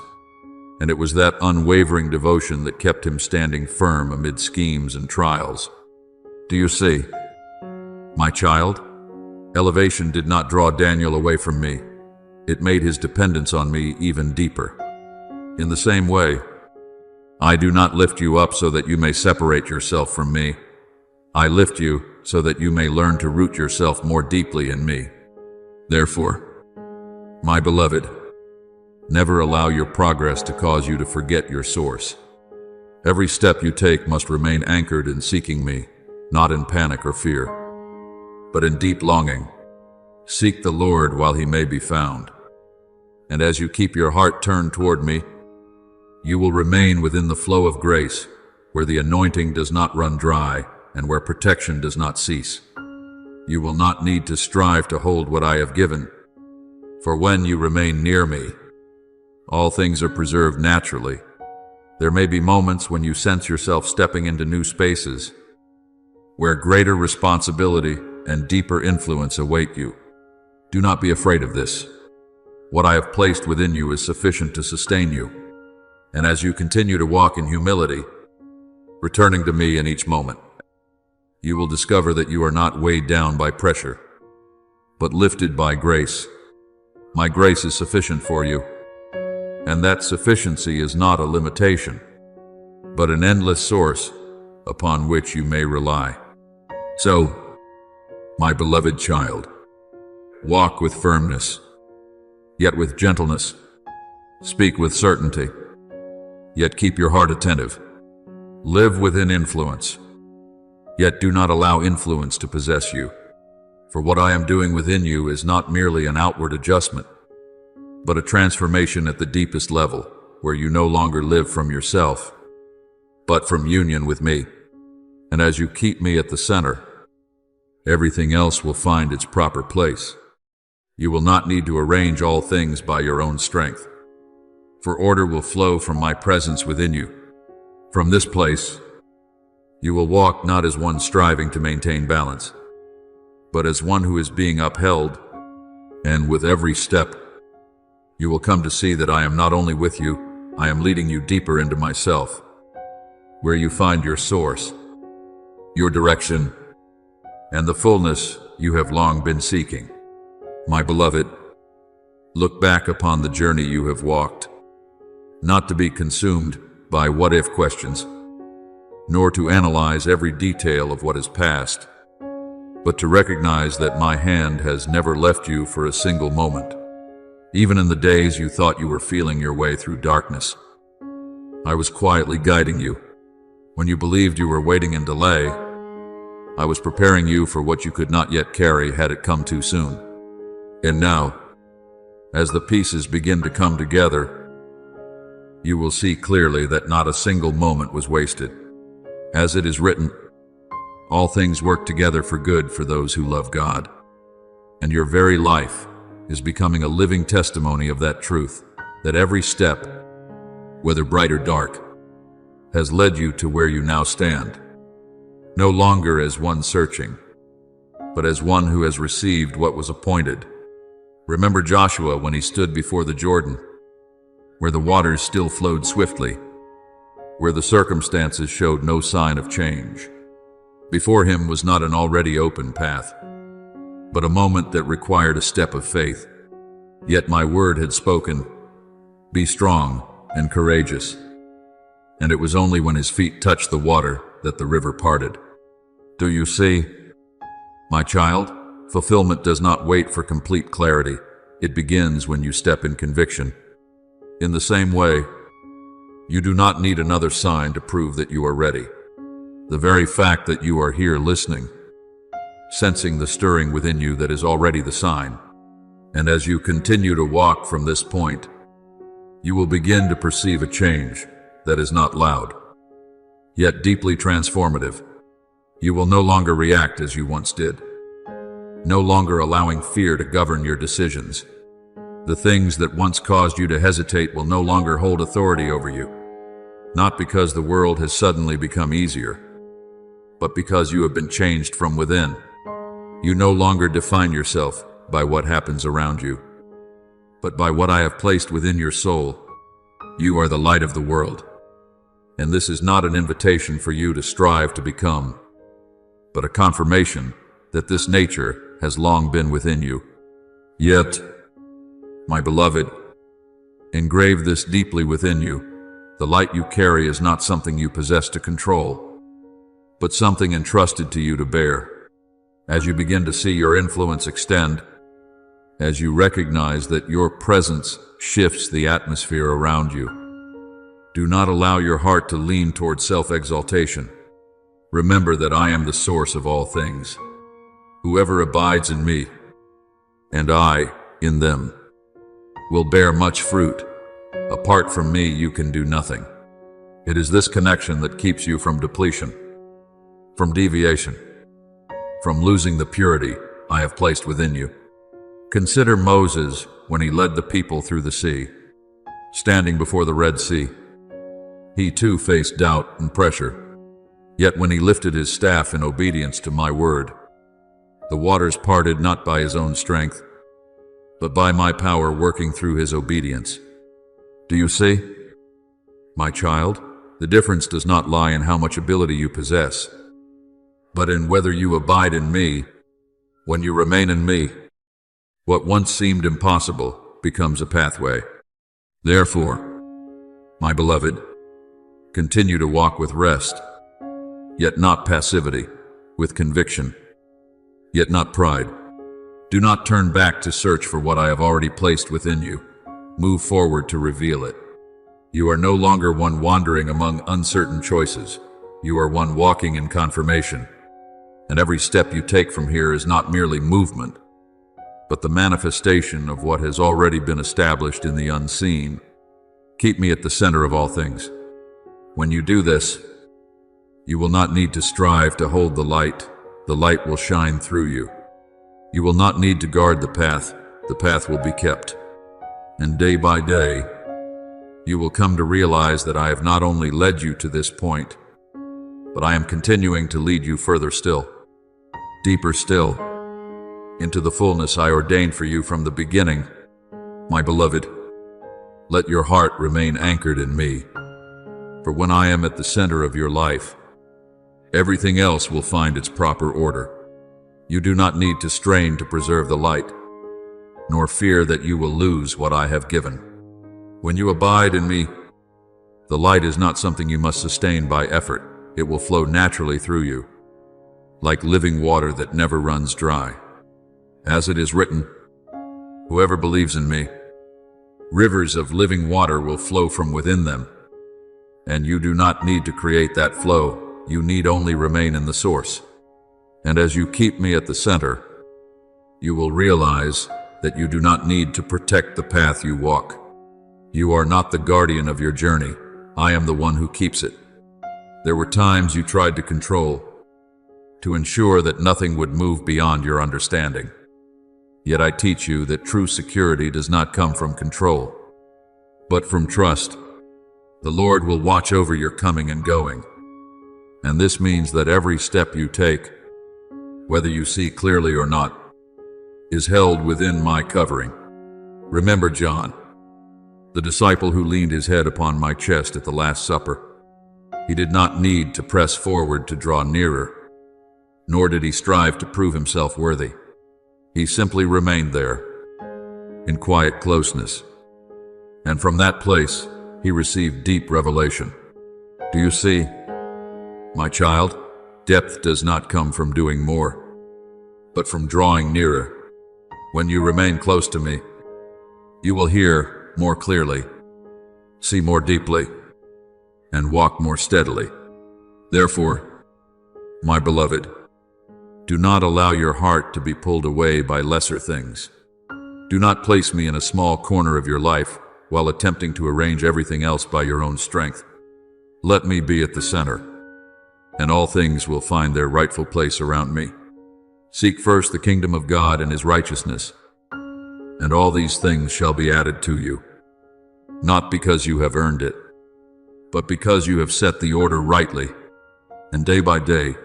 and it was that unwavering devotion that kept him standing firm amid schemes and trials. Do you see? My child, elevation did not draw Daniel away from me. It made his dependence on me even deeper. In the same way, I do not lift you up so that you may separate yourself from me. I lift you so that you may learn to root yourself more deeply in me. Therefore, my beloved, never allow your progress to cause you to forget your source. Every step you take must remain anchored in seeking me, not in panic or fear, but in deep longing. Seek the Lord while he may be found. And as you keep your heart turned toward me, You will remain within the flow of grace, where the anointing does not run dry and where protection does not cease. You will not need to strive to hold what I have given, for when you remain near me, all things are preserved naturally. There may be moments when you sense yourself stepping into new spaces, where greater responsibility and deeper influence await you. Do not be afraid of this. What I have placed within you is sufficient to sustain you, and as you continue to walk in humility, returning to me in each moment, you will discover that you are not weighed down by pressure, but lifted by grace. My grace is sufficient for you, and that sufficiency is not a limitation, but an endless source upon which you may rely. So, my beloved child, walk with firmness, yet with gentleness. Speak with certainty, yet keep your heart attentive. Live within influence, yet do not allow influence to possess you. For what I am doing within you is not merely an outward adjustment, but a transformation at the deepest level, where you no longer live from yourself, but from union with me. And as you keep me at the center, everything else will find its proper place. You will not need to arrange all things by your own strength, for order will flow from my presence within you. From this place, you will walk not as one striving to maintain balance, but as one who is being upheld, and with every step, you will come to see that I am not only with you, I am leading you deeper into myself, where you find your source, your direction, and the fullness you have long been seeking. My beloved, look back upon the journey you have walked, not to be consumed by what-if questions, nor to analyze every detail of what is past, but to recognize that my hand has never left you for a single moment. Even in the days you thought you were feeling your way through darkness, I was quietly guiding you. When you believed you were waiting in delay, I was preparing you for what you could not yet carry had it come too soon. And now, as the pieces begin to come together, you will see clearly that not a single moment was wasted. As it is written, all things work together for good for those who love God. And your very life is becoming a living testimony of that truth, that every step, whether bright or dark, has led you to where you now stand. No longer as one searching, but as one who has received what was appointed. Remember Joshua when he stood before the Jordan, where the waters still flowed swiftly, where the circumstances showed no sign of change. Before him was not an already open path, but a moment that required a step of faith. Yet my word had spoken, "Be strong and courageous." And it was only when his feet touched the water that the river parted. Do you see? My child, fulfillment does not wait for complete clarity. It begins when you step in conviction. In the same way, you do not need another sign to prove that you are ready. The very fact that you are here listening, sensing the stirring within you, that is already the sign. And as you continue to walk from this point, you will begin to perceive a change that is not loud, yet deeply transformative. You will no longer react as you once did, no longer allowing fear to govern your decisions. The things that once caused you to hesitate will no longer hold authority over you, not because the world has suddenly become easier, but because you have been changed from within. You no longer define yourself by what happens around you, but by what I have placed within your soul. You are the light of the world, and this is not an invitation for you to strive to become, but a confirmation that this nature has long been within you. Yet, my beloved, engrave this deeply within you. The light you carry is not something you possess to control, but something entrusted to you to bear. As you begin to see your influence extend, as you recognize that your presence shifts the atmosphere around you, do not allow your heart to lean toward self-exaltation. Remember that I am the source of all things. Whoever abides in me, and I in them, will bear much fruit, Apart from me, you can do nothing. It is this connection that keeps you from depletion, from deviation, from losing the purity I have placed within you. Consider Moses when he led the people through the sea, standing before the Red Sea. He too faced doubt and pressure. Yet when he lifted his staff in obedience to my word, the waters parted not by his own strength, but by my power working through his obedience. Do you see? My child, the difference does not lie in how much ability you possess, but in whether you abide in me. When you remain in me, what once seemed impossible becomes a pathway. Therefore, my beloved, continue to walk with rest, yet not passivity, with conviction, yet not pride. Do not turn back to search for what I have already placed within you. Move forward to reveal it. You are no longer one wandering among uncertain choices. You are one walking in confirmation. And every step you take from here is not merely movement, but the manifestation of what has already been established in the unseen. Keep me at the center of all things. When you do this, you will not need to strive to hold the light. The light will shine through you. You will not need to guard the path will be kept. And day by day, you will come to realize that I have not only led you to this point, but I am continuing to lead you further still, deeper still, into the fullness I ordained for you from the beginning. My beloved, let your heart remain anchored in me, for when I am at the center of your life, everything else will find its proper order. You do not need to strain to preserve the light, nor fear that you will lose what I have given. When you abide in me, the light is not something you must sustain by effort. It will flow naturally through you, like living water that never runs dry. As it is written, whoever believes in me, rivers of living water will flow from within them. And you do not need to create that flow. You need only remain in the source. And as you keep me at the center, you will realize that you do not need to protect the path you walk. You are not the guardian of your journey. I am the one who keeps it. There were times you tried to control, to ensure that nothing would move beyond your understanding. Yet I teach you that true security does not come from control, but from trust. The Lord will watch over your coming and going. And this means that every step you take, whether you see clearly or not, is held within my covering. Remember John, the disciple who leaned his head upon my chest at the Last Supper. He did not need to press forward to draw nearer, nor did he strive to prove himself worthy. He simply remained there, in quiet closeness. And from that place, he received deep revelation. Do you see? My child, depth does not come from doing more, but from drawing nearer. When you remain close to me, you will hear more clearly, see more deeply, and walk more steadily. Therefore, my beloved, do not allow your heart to be pulled away by lesser things. Do not place me in a small corner of your life while attempting to arrange everything else by your own strength. Let me be at the center, and all things will find their rightful place around me. Seek first the kingdom of God and his righteousness, and all these things shall be added to you, not because you have earned it, but because you have set the order rightly, and day by day,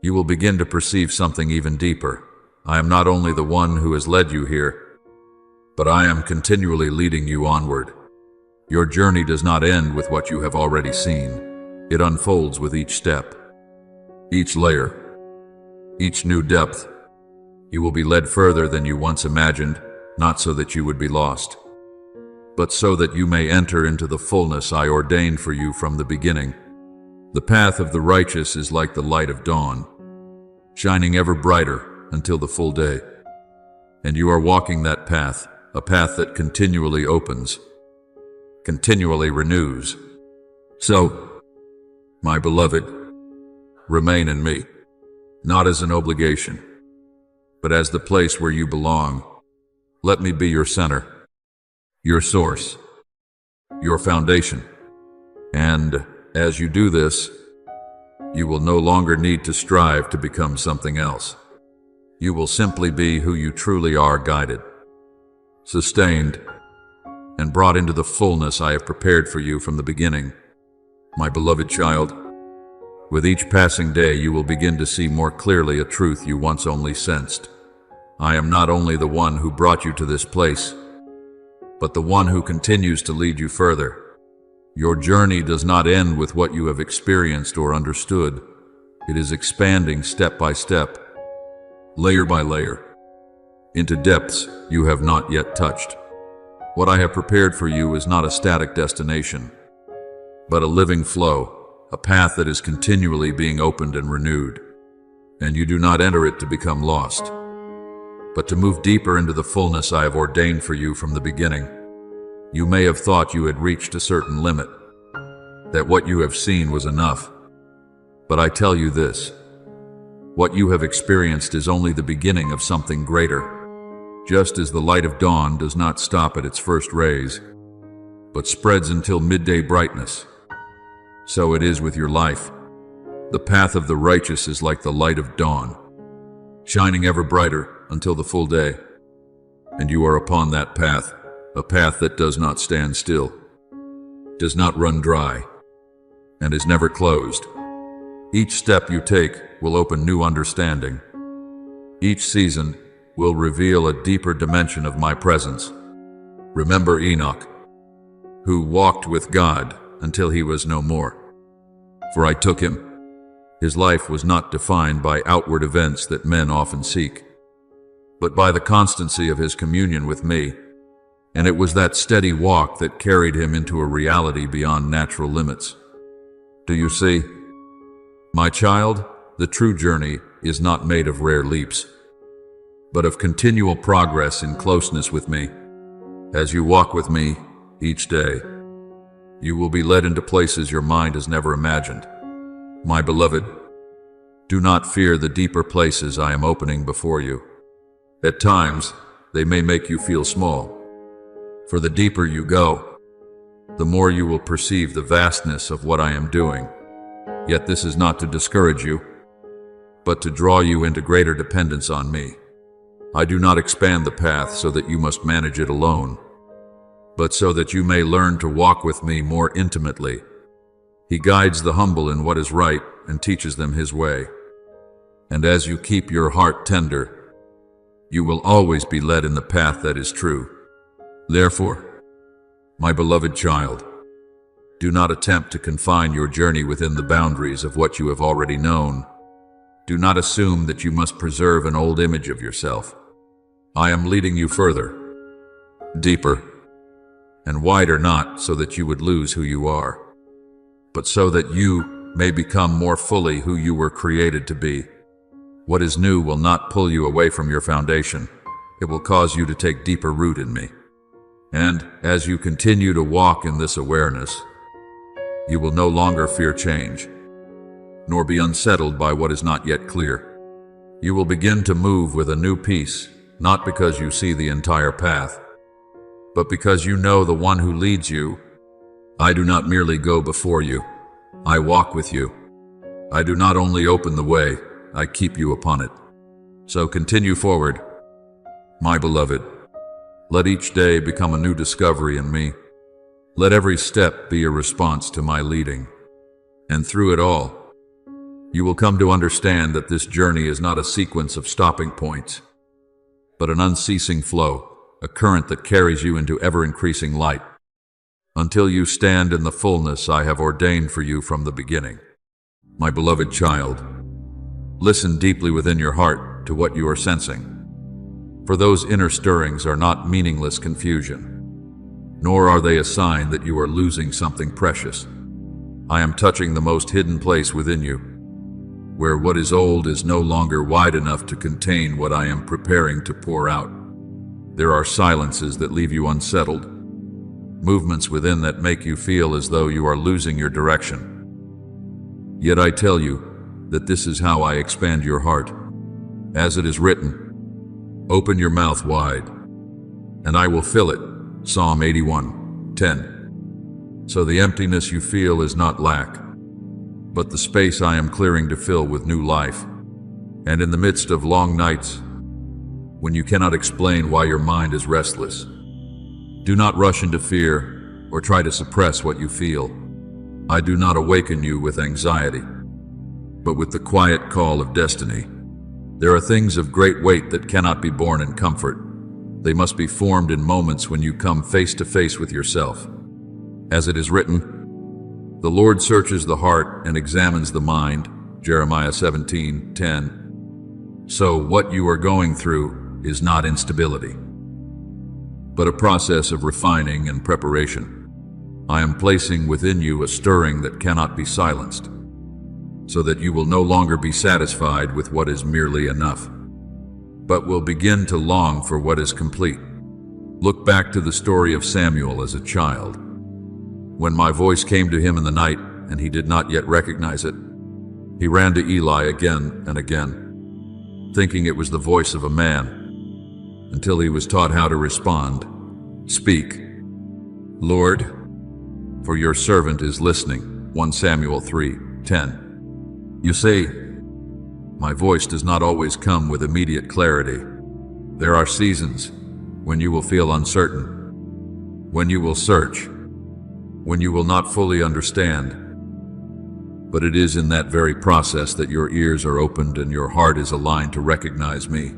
you will begin to perceive something even deeper. I am not only the one who has led you here, but I am continually leading you onward. Your journey does not end with what you have already seen. It unfolds with each step, each layer, each new depth. You will be led further than you once imagined, not so that you would be lost, but so that you may enter into the fullness I ordained for you from the beginning. The path of the righteous is like the light of dawn, shining ever brighter until the full day. And you are walking that path, a path that continually opens, continually renews. So, my beloved, remain in me, not as an obligation, but as the place where you belong. Let me be your center, your source, your foundation. And as you do this, you will no longer need to strive to become something else. You will simply be who you truly are, guided, sustained, and brought into the fullness I have prepared for you from the beginning. My beloved child, with each passing day you will begin to see more clearly a truth you once only sensed. I am not only the one who brought you to this place, but the one who continues to lead you further. Your journey does not end with what you have experienced or understood. It is expanding step by step, layer by layer, into depths you have not yet touched. What I have prepared for you is not a static destination, but a living flow, a path that is continually being opened and renewed. And you do not enter it to become lost, but to move deeper into the fullness I have ordained for you from the beginning. You may have thought you had reached a certain limit, that what you have seen was enough. But I tell you this, what you have experienced is only the beginning of something greater. Just as the light of dawn does not stop at its first rays, but spreads until midday brightness, so it is with your life. The path of the righteous is like the light of dawn, shining ever brighter until the full day. And you are upon that path, a path that does not stand still, does not run dry, and is never closed. Each step you take will open new understanding. Each season will reveal a deeper dimension of my presence. Remember Enoch, who walked with God until he was no more. For I took him. His life was not defined by outward events that men often seek, but by the constancy of his communion with me. And it was that steady walk that carried him into a reality beyond natural limits. Do you see? My child, the true journey is not made of rare leaps, but of continual progress in closeness with me. As you walk with me each day, you will be led into places your mind has never imagined. My beloved, do not fear the deeper places I am opening before you. At times, they may make you feel small. For the deeper you go, the more you will perceive the vastness of what I am doing. Yet this is not to discourage you, but to draw you into greater dependence on me. I do not expand the path so that you must manage it alone, but so that you may learn to walk with me more intimately. He guides the humble in what is right and teaches them his way. And as you keep your heart tender, you will always be led in the path that is true. Therefore, my beloved child, do not attempt to confine your journey within the boundaries of what you have already known. Do not assume that you must preserve an old image of yourself. I am leading you further, deeper, and wider, not so that you would lose who you are, but so that you may become more fully who you were created to be. What is new will not pull you away from your foundation. It will cause you to take deeper root in me. And as you continue to walk in this awareness, you will no longer fear change, nor be unsettled by what is not yet clear. You will begin to move with a new peace, not because you see the entire path, but because you know the one who leads you. I do not merely go before you, I walk with you. I do not only open the way, I keep you upon it. So continue forward, my beloved. Let each day become a new discovery in me. Let every step be a response to my leading. And through it all, you will come to understand that this journey is not a sequence of stopping points, but an unceasing flow, a current that carries you into ever-increasing light, until you stand in the fullness I have ordained for you from the beginning. My beloved child, listen deeply within your heart to what you are sensing. For those inner stirrings are not meaningless confusion, nor are they a sign that you are losing something precious. I am touching the most hidden place within you, where what is old is no longer wide enough to contain what I am preparing to pour out. There are silences that leave you unsettled, movements within that make you feel as though you are losing your direction. Yet I tell you that this is how I expand your heart. As it is written, open your mouth wide, and I will fill it. Psalm 81:10. So the emptiness you feel is not lack, but the space I am clearing to fill with new life. And in the midst of long nights, when you cannot explain why your mind is restless, do not rush into fear or try to suppress what you feel. I do not awaken you with anxiety, but with the quiet call of destiny. There are things of great weight that cannot be borne in comfort. They must be formed in moments when you come face to face with yourself. As it is written, the Lord searches the heart and examines the mind, Jeremiah 17:10. So what you are going through is not instability, but a process of refining and preparation. I am placing within you a stirring that cannot be silenced, so that you will no longer be satisfied with what is merely enough, but will begin to long for what is complete. Look back to the story of Samuel as a child. When my voice came to him in the night and he did not yet recognize it, he ran to Eli again and again, thinking it was the voice of a man, until he was taught how to respond. Speak, Lord, for your servant is listening. 1 Samuel 3:10. You say, my voice does not always come with immediate clarity. There are seasons when you will feel uncertain, when you will search, when you will not fully understand. But it is in that very process that your ears are opened and your heart is aligned to recognize me.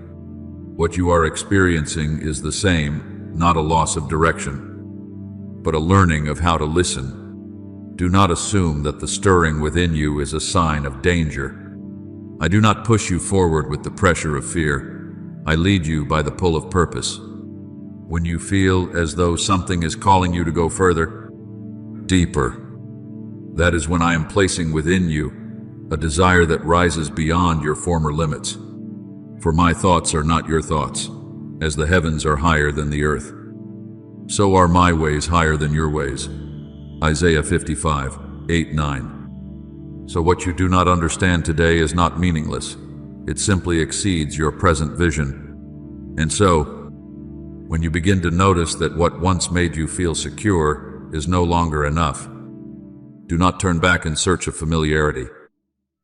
What you are experiencing is the same, not a loss of direction, but a learning of how to listen. Do not assume that the stirring within you is a sign of danger. I do not push you forward with the pressure of fear. I lead you by the pull of purpose. When you feel as though something is calling you to go further, deeper, that is when I am placing within you a desire that rises beyond your former limits. For my thoughts are not your thoughts. As the heavens are higher than the earth, so are my ways higher than your ways. Isaiah 55:8-9. So what you do not understand today is not meaningless. It simply exceeds your present vision. And so, when you begin to notice that what once made you feel secure is no longer enough, do not turn back in search of familiarity.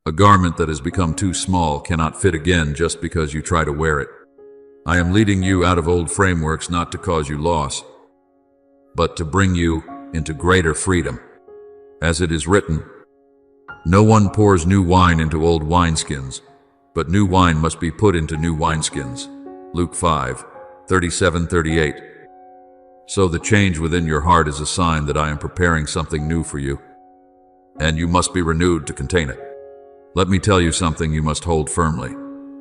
A garment that has become too small cannot fit again just because you try to wear it. I am leading you out of old frameworks not to cause you loss, but to bring you into greater freedom. As it is written, no one pours new wine into old wineskins, but new wine must be put into new wineskins. Luke 5:37-38. So the change within your heart is a sign that I am preparing something new for you, and you must be renewed to contain it. Let me tell you something you must hold firmly.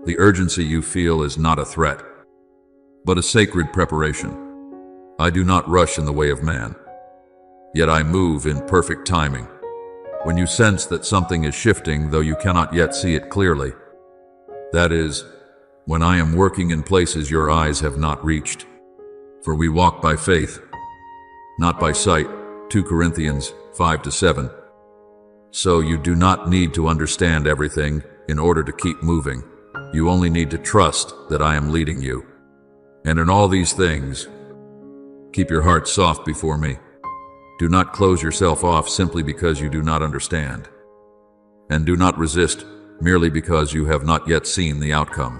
The urgency you feel is not a threat, but a sacred preparation. I do not rush in the way of man, yet I move in perfect timing. When you sense that something is shifting, though you cannot yet see it clearly, that is, when I am working in places your eyes have not reached. For we walk by faith, not by sight. 2 Corinthians 5-7. So you do not need to understand everything in order to keep moving. You only need to trust that I am leading you. And in all these things, keep your heart soft before me. Do not close yourself off simply because you do not understand. And do not resist merely because you have not yet seen the outcome.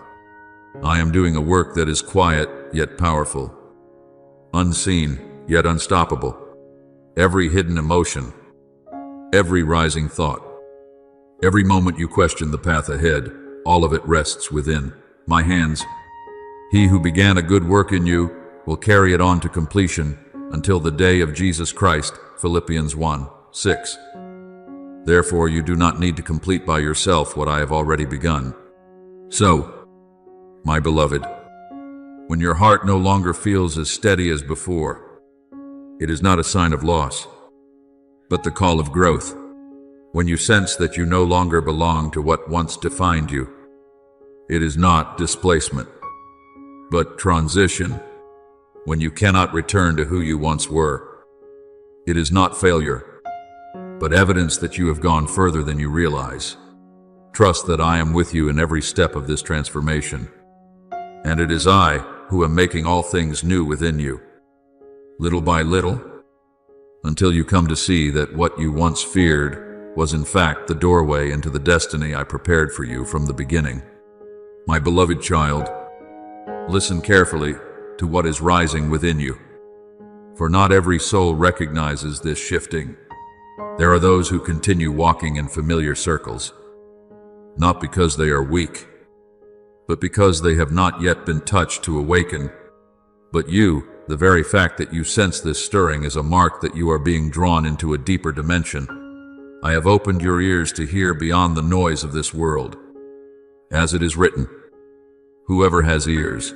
I am doing a work that is quiet yet powerful, unseen yet unstoppable. Every hidden emotion, every rising thought, every moment you question the path ahead, all of it rests within my hands. He who began a good work in you will carry it on to completion until the day of Jesus Christ. Philippians 1:6. Therefore you do not need to complete by yourself what I have already begun. So, my beloved, when your heart no longer feels as steady as before, it is not a sign of loss, but the call of growth. When you sense that you no longer belong to what once defined you, it is not displacement, but transition. When you cannot return to who you once were, it is not failure, but evidence that you have gone further than you realize. Trust that I am with you in every step of this transformation, and it is I who am making all things new within you. Little by little, until you come to see that what you once feared was in fact the doorway into the destiny I prepared for you from the beginning. My beloved child, listen carefully to what is rising within you, for not every soul recognizes this shifting. There are those who continue walking in familiar circles, not because they are weak, but because they have not yet been touched to awaken. But you, the very fact that you sense this stirring is a mark that you are being drawn into a deeper dimension. I have opened your ears to hear beyond the noise of this world. As it is written, whoever has ears,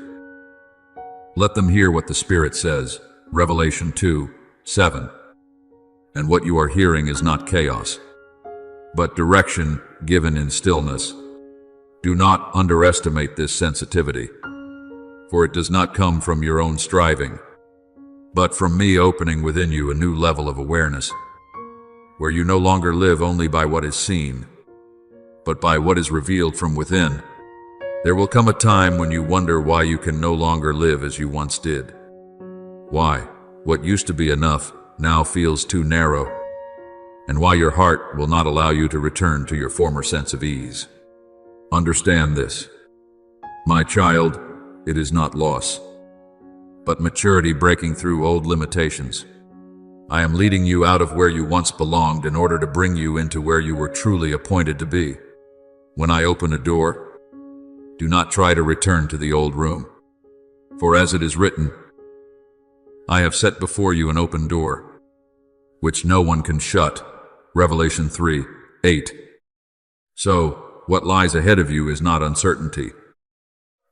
let them hear what the Spirit says. Revelation 2:7. And what you are hearing is not chaos, but direction given in stillness. Do not underestimate this sensitivity, for it does not come from your own striving, but from me opening within you a new level of awareness, where you no longer live only by what is seen, but by what is revealed from within. There will come a time when you wonder why you can no longer live as you once did. Why what used to be enough now feels too narrow, and why your heart will not allow you to return to your former sense of ease. Understand this, my child, it is not loss, but maturity breaking through old limitations. I am leading you out of where you once belonged in order to bring you into where you were truly appointed to be. When I open a door, do not try to return to the old room, for as it is written, I have set before you an open door, which no one can shut. Revelation 3:8. So, what lies ahead of you is not uncertainty,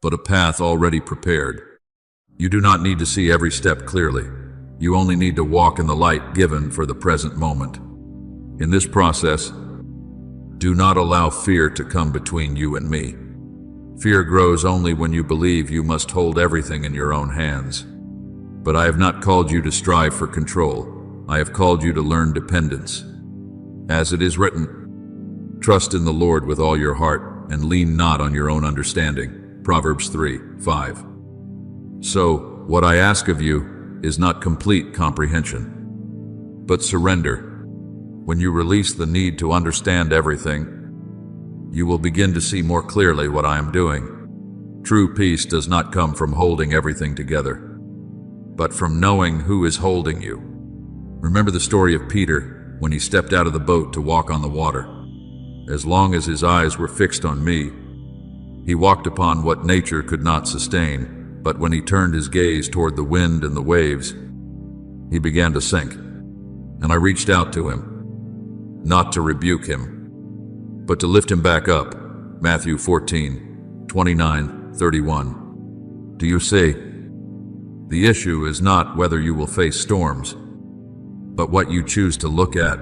but a path already prepared. You do not need to see every step clearly. You only need to walk in the light given for the present moment. In this process, do not allow fear to come between you and me. Fear grows only when you believe you must hold everything in your own hands. But I have not called you to strive for control. I have called you to learn dependence. As it is written, trust in the Lord with all your heart and lean not on your own understanding. Proverbs 3:5. So, what I ask of you is not complete comprehension, but surrender. When you release the need to understand everything, you will begin to see more clearly what I am doing. True peace does not come from holding everything together, but from knowing who is holding you. Remember the story of Peter when he stepped out of the boat to walk on the water. As long as his eyes were fixed on me, he walked upon what nature could not sustain, but when he turned his gaze toward the wind and the waves, he began to sink. And I reached out to him, not to rebuke him, but to lift him back up. Matthew 14:29-31. Do you see? The issue is not whether you will face storms, but what you choose to look at.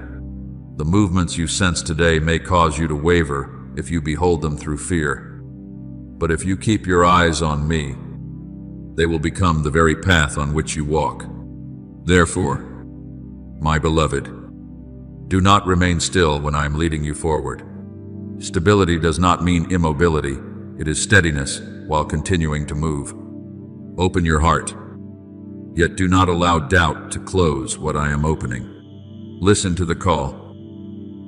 The movements you sense today may cause you to waver if you behold them through fear. But if you keep your eyes on me, they will become the very path on which you walk. Therefore, my beloved, do not remain still when I am leading you forward. Stability does not mean immobility. It is steadiness while continuing to move. Open your heart, yet do not allow doubt to close what I am opening. Listen to the call,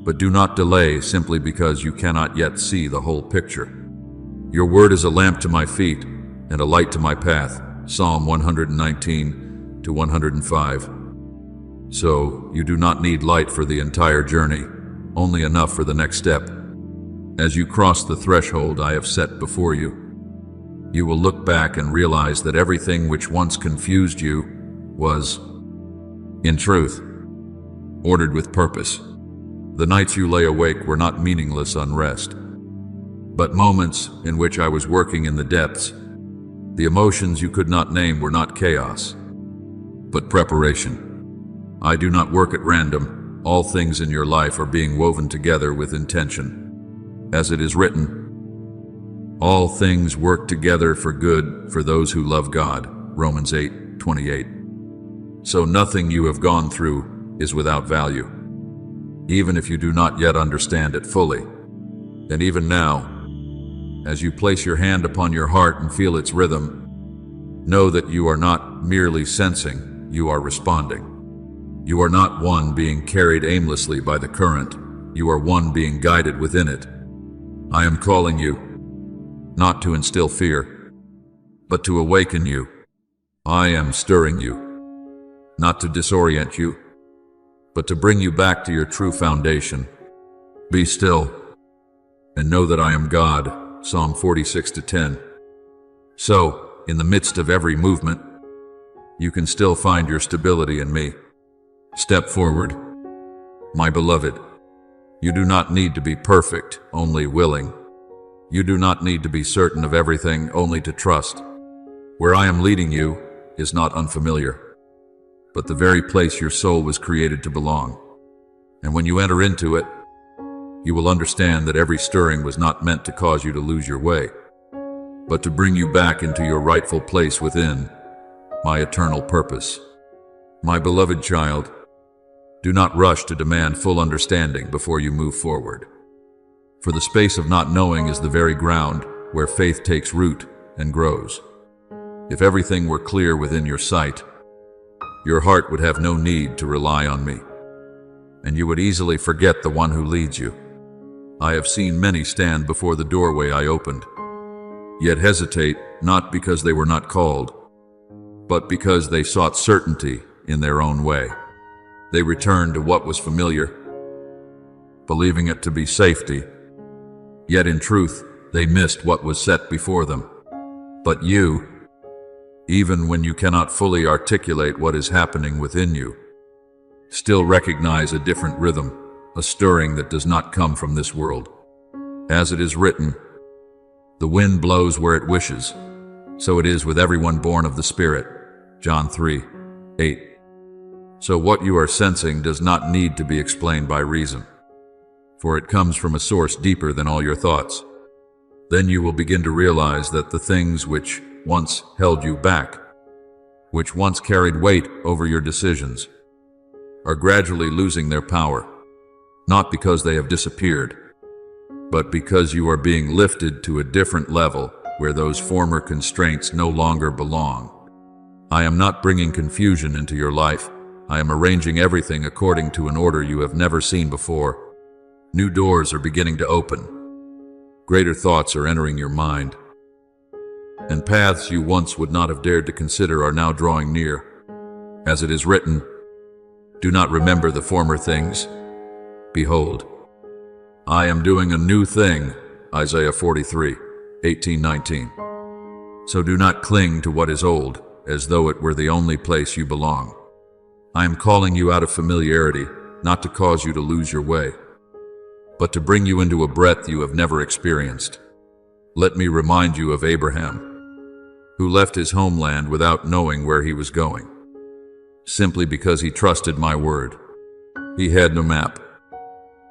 but do not delay simply because you cannot yet see the whole picture. Your word is a lamp to my feet and a light to my path. Psalm 119-105. So, you do not need light for the entire journey, only enough for the next step. As you cross the threshold I have set before you, you will look back and realize that everything which once confused you was, in truth, ordered with purpose. The nights you lay awake were not meaningless unrest, but moments in which I was working in the depths. The emotions you could not name were not chaos, but preparation. I do not work at random. All things in your life are being woven together with intention. As it is written, all things work together for good for those who love God. Romans 8:28. So nothing you have gone through is without value, even if you do not yet understand it fully. And even now, as you place your hand upon your heart and feel its rhythm, know that you are not merely sensing, you are responding. You are not one being carried aimlessly by the current. You are one being guided within it. I am calling you, not to instill fear, but to awaken you. I am stirring you, not to disorient you, but to bring you back to your true foundation. Be still, and know that I am God. Psalm 46:10. So, in the midst of every movement, you can still find your stability in me. Step forward, my beloved. You do not need to be perfect, only willing. You do not need to be certain of everything, only to trust. Where I am leading you is not unfamiliar, but the very place your soul was created to belong. And when you enter into it, you will understand that every stirring was not meant to cause you to lose your way, but to bring you back into your rightful place within my eternal purpose. My beloved child, do not rush to demand full understanding before you move forward. For the space of not knowing is the very ground where faith takes root and grows. If everything were clear within your sight, your heart would have no need to rely on me, and you would easily forget the one who leads you. I have seen many stand before the doorway I opened, yet hesitate not because they were not called, but because they sought certainty in their own way. They returned to what was familiar, believing it to be safety, yet in truth they missed what was set before them. But you, even when you cannot fully articulate what is happening within you, still recognize a different rhythm, a stirring that does not come from this world. As it is written, the wind blows where it wishes, so it is with everyone born of the Spirit. John 3:8. So what you are sensing does not need to be explained by reason, for it comes from a source deeper than all your thoughts. Then you will begin to realize that the things which once held you back, which once carried weight over your decisions, are gradually losing their power, not because they have disappeared, but because you are being lifted to a different level where those former constraints no longer belong. I am not bringing confusion into your life. I am arranging everything according to an order you have never seen before. New doors are beginning to open. Greater thoughts are entering your mind, and paths you once would not have dared to consider are now drawing near. As it is written, do not remember the former things. Behold, I am doing a new thing. Isaiah 43:18-19. So do not cling to what is old, as though it were the only place you belong. I am calling you out of familiarity, not to cause you to lose your way, but to bring you into a breadth you have never experienced. Let me remind you of Abraham, who left his homeland without knowing where he was going, simply because he trusted my word. He had no map,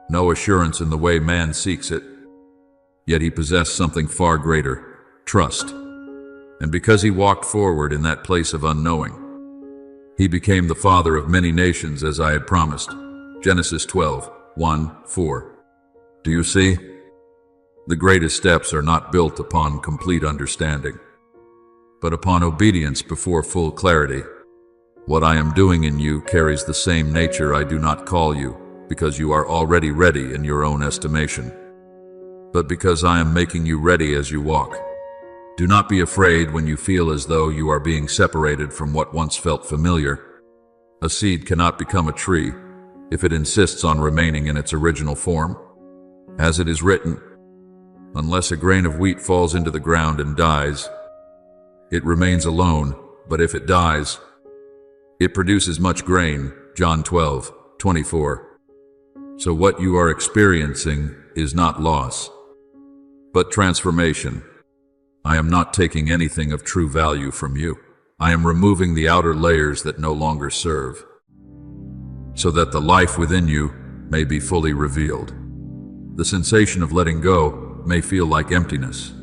no assurance in the way man seeks it, yet he possessed something far greater, trust. And because he walked forward in that place of unknowing, he became the father of many nations as I had promised. Genesis 12:1-4. Do you see? The greatest steps are not built upon complete understanding, but upon obedience before full clarity. What I am doing in you carries the same nature. I do not call you because you are already ready in your own estimation, but because I am making you ready as you walk. Do not be afraid when you feel as though you are being separated from what once felt familiar. A seed cannot become a tree if it insists on remaining in its original form. As it is written, unless a grain of wheat falls into the ground and dies, it remains alone, but if it dies, it produces much grain. John 12:24. So what you are experiencing is not loss, but transformation. I am not taking anything of true value from you. I am removing the outer layers that no longer serve, so that the life within you may be fully revealed. The sensation of letting go may feel like emptiness,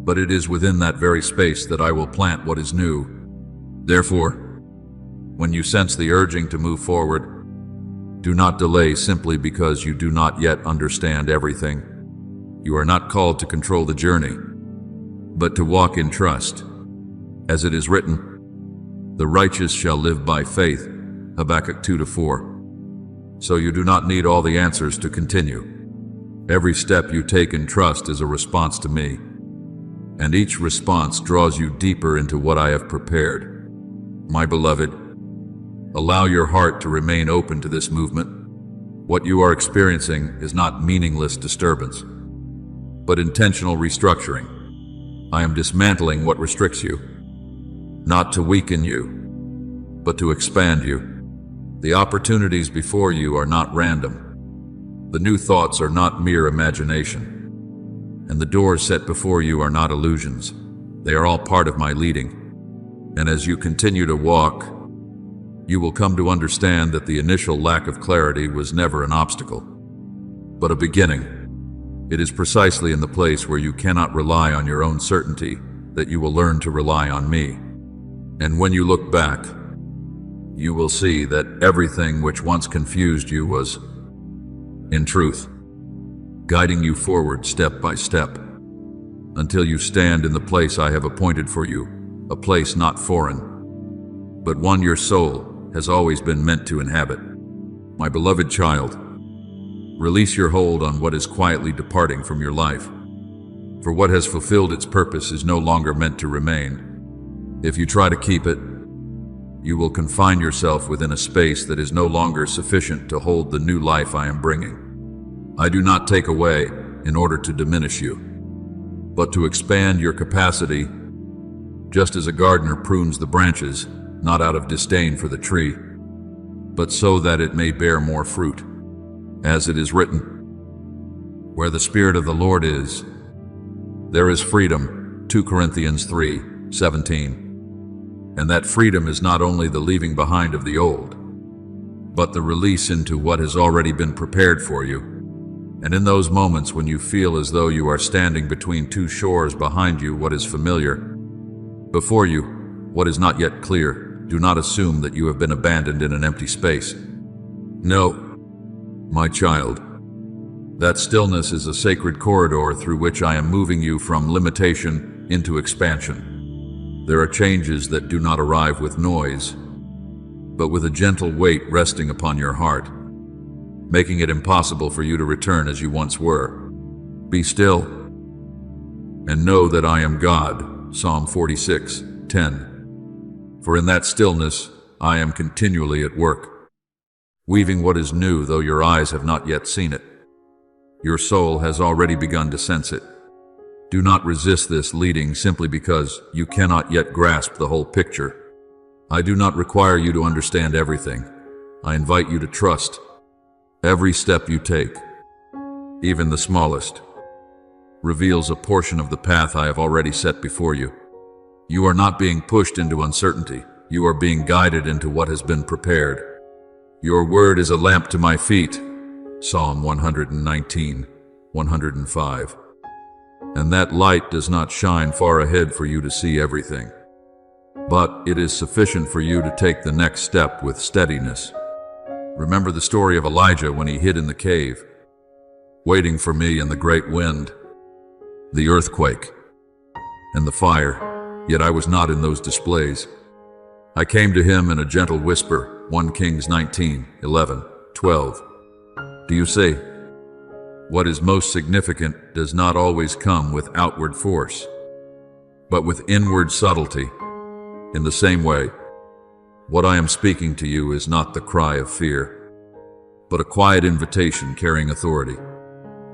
but it is within that very space that I will plant what is new. Therefore, when you sense the urging to move forward, do not delay simply because you do not yet understand everything. You are not called to control the journey, but to walk in trust. As it is written, the righteous shall live by faith. Habakkuk 2-4. So you do not need all the answers to continue. Every step you take in trust is a response to me, and each response draws you deeper into what I have prepared. My beloved, allow your heart to remain open to this movement. What you are experiencing is not meaningless disturbance, but intentional restructuring. I am dismantling what restricts you, not to weaken you, but to expand you. The opportunities before you are not random. The new thoughts are not mere imagination, and the doors set before you are not illusions. They are all part of my leading. And as you continue to walk, you will come to understand that the initial lack of clarity was never an obstacle, but a beginning. It is precisely in the place where you cannot rely on your own certainty that you will learn to rely on me. And when you look back, you will see that everything which once confused you was, in truth, guiding you forward step by step, until you stand in the place I have appointed for you, a place not foreign, but one your soul has always been meant to inhabit. My beloved child, release your hold on what is quietly departing from your life, for what has fulfilled its purpose is no longer meant to remain. If you try to keep it, you will confine yourself within a space that is no longer sufficient to hold the new life I am bringing. I do not take away in order to diminish you, but to expand your capacity, just as a gardener prunes the branches, not out of disdain for the tree, but so that it may bear more fruit. As it is written, where the Spirit of the Lord is, there is freedom, 2 Corinthians 3:17. And that freedom is not only the leaving behind of the old, but the release into what has already been prepared for you. And in those moments when you feel as though you are standing between two shores, behind you what is familiar, before you what is not yet clear, do not assume that you have been abandoned in an empty space. No, my child, that stillness is a sacred corridor through which I am moving you from limitation into expansion. There are changes that do not arrive with noise, but with a gentle weight resting upon your heart, making it impossible for you to return as you once were. Be still and know that I am God, Psalm 46:10. For in that stillness I am continually at work, weaving what is new though your eyes have not yet seen it. Your soul has already begun to sense it. Do not resist this leading simply because you cannot yet grasp the whole picture. I do not require you to understand everything. I invite you to trust. Every step you take, even the smallest, reveals a portion of the path I have already set before you. You are not being pushed into uncertainty. You are being guided into what has been prepared. Your word is a lamp to my feet, Psalm 119:105. And that light does not shine far ahead for you to see everything, but it is sufficient for you to take the next step with steadiness. Remember the story of Elijah when he hid in the cave, waiting for me in the great wind, the earthquake, and the fire, yet I was not in those displays. I came to him in a gentle whisper, 1 Kings 19:11-12. Do you see? What is most significant does not always come with outward force, but with inward subtlety. In the same way, what I am speaking to you is not the cry of fear, but a quiet invitation carrying authority.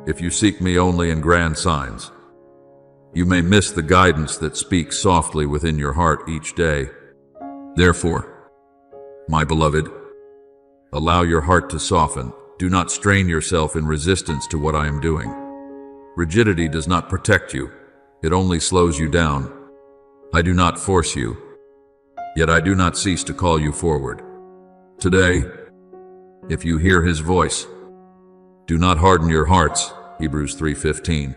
If you seek me only in grand signs, you may miss the guidance that speaks softly within your heart each day. Therefore, my beloved, allow your heart to soften. Do not strain yourself in resistance to what I am doing. Rigidity does not protect you. It only slows you down. I do not force you, yet I do not cease to call you forward. Today, if you hear his voice, do not harden your hearts, Hebrews 3:15.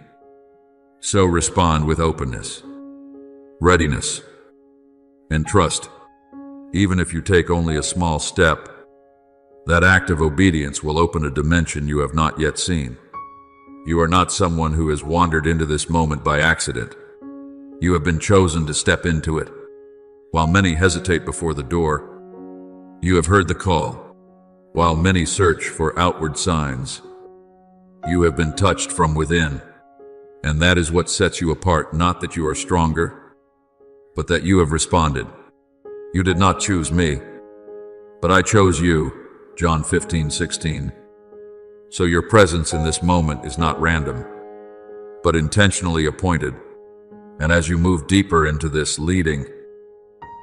So respond with openness, readiness, and trust. Even if you take only a small step, that act of obedience will open a dimension you have not yet seen. You are not someone who has wandered into this moment by accident. You have been chosen to step into it. While many hesitate before the door, You have heard the call. While many search for outward signs, you have been touched from within. And that is what sets you apart, not that you are stronger, but that you have responded. You did not choose me, but I chose you, John 15:16. So your presence in this moment is not random, but intentionally appointed. And as you move deeper into this leading,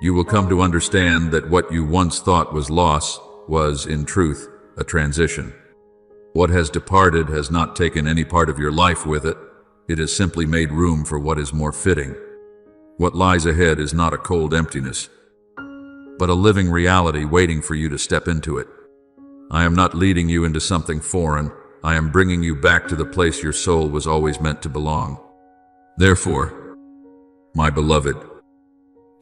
you will come to understand that what you once thought was loss was, in truth, a transition. What has departed has not taken any part of your life with it. It has simply made room for what is more fitting. What lies ahead is not a cold emptiness, but a living reality waiting for you to step into it. I am not leading you into something foreign. I am bringing you back to the place your soul was always meant to belong. Therefore, my beloved,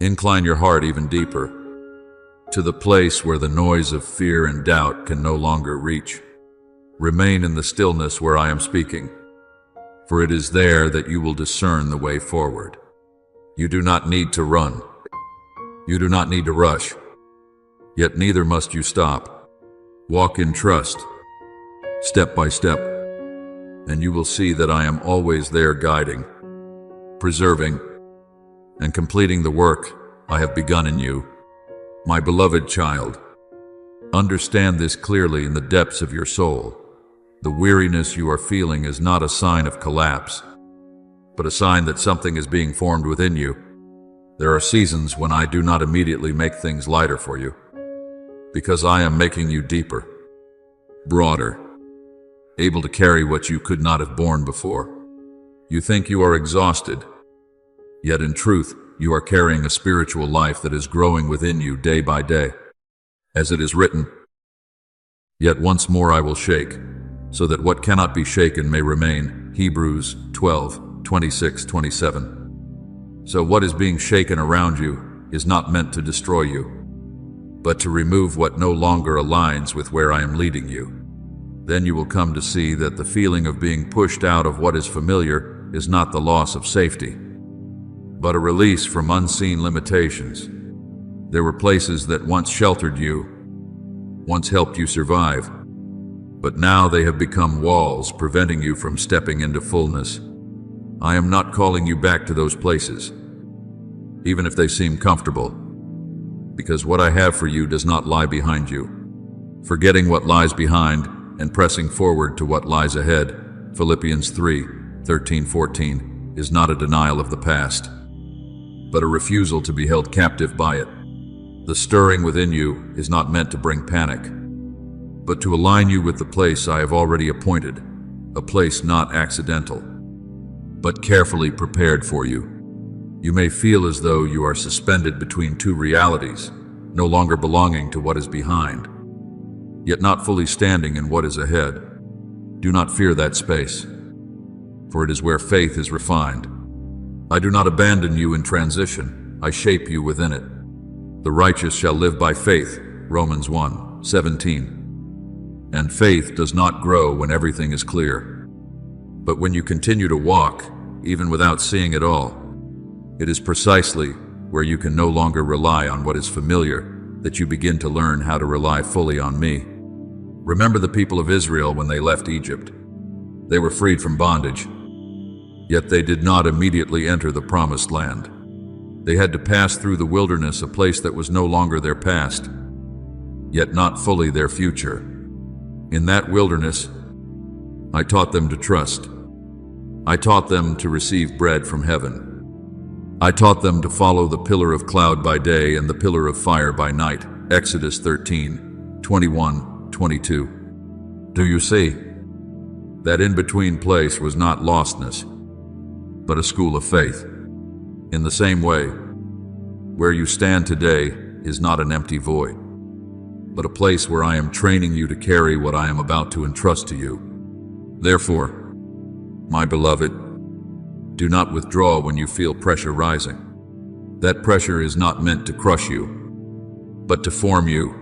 incline your heart even deeper, to the place where the noise of fear and doubt can no longer reach. Remain in the stillness where I am speaking, for it is there that you will discern the way forward. You do not need to run. You do not need to rush. Yet neither must you stop. Walk in trust, step by step, and you will see that I am always there guiding, preserving, and completing the work I have begun in you. My beloved child, understand this clearly in the depths of your soul. The weariness you are feeling is not a sign of collapse, but a sign that something is being formed within you. There are seasons when I do not immediately make things lighter for you, because I am making you deeper, broader, able to carry what you could not have borne before. You think you are exhausted, yet in truth, you are carrying a spiritual life that is growing within you day by day. As it is written, "Yet once more I will shake, so that what cannot be shaken may remain." Hebrews 12:26-27. So what is being shaken around you is not meant to destroy you, but to remove what no longer aligns with where I am leading you. Then you will come to see that the feeling of being pushed out of what is familiar is not the loss of safety, but a release from unseen limitations. There were places that once sheltered you, once helped you survive, but now they have become walls preventing you from stepping into fullness. I am not calling you back to those places, even if they seem comfortable, because what I have for you does not lie behind you. Forgetting what lies behind and pressing forward to what lies ahead, Philippians 3:13-14, is not a denial of the past, but a refusal to be held captive by it. The stirring within you is not meant to bring panic, but to align you with the place I have already appointed, a place not accidental, but carefully prepared for you. You may feel as though you are suspended between two realities, no longer belonging to what is behind, yet not fully standing in what is ahead. Do not fear that space, for it is where faith is refined. I do not abandon you in transition, I shape you within it. The righteous shall live by faith, Romans 1:17. And faith does not grow when everything is clear, but when you continue to walk, even without seeing it all. It is precisely where you can no longer rely on what is familiar that you begin to learn how to rely fully on me. Remember the people of Israel when they left Egypt. They were freed from bondage, yet they did not immediately enter the promised land. They had to pass through the wilderness, a place that was no longer their past, yet not fully their future. In that wilderness, I taught them to trust. I taught them to receive bread from heaven. I taught them to follow the pillar of cloud by day and the pillar of fire by night. Exodus 13:21-22. Do you see? That in-between place was not lostness, but a school of faith. In the same way, where you stand today is not an empty void, but a place where I am training you to carry what I am about to entrust to you. Therefore, my beloved, do not withdraw when you feel pressure rising. That pressure is not meant to crush you, but to form you.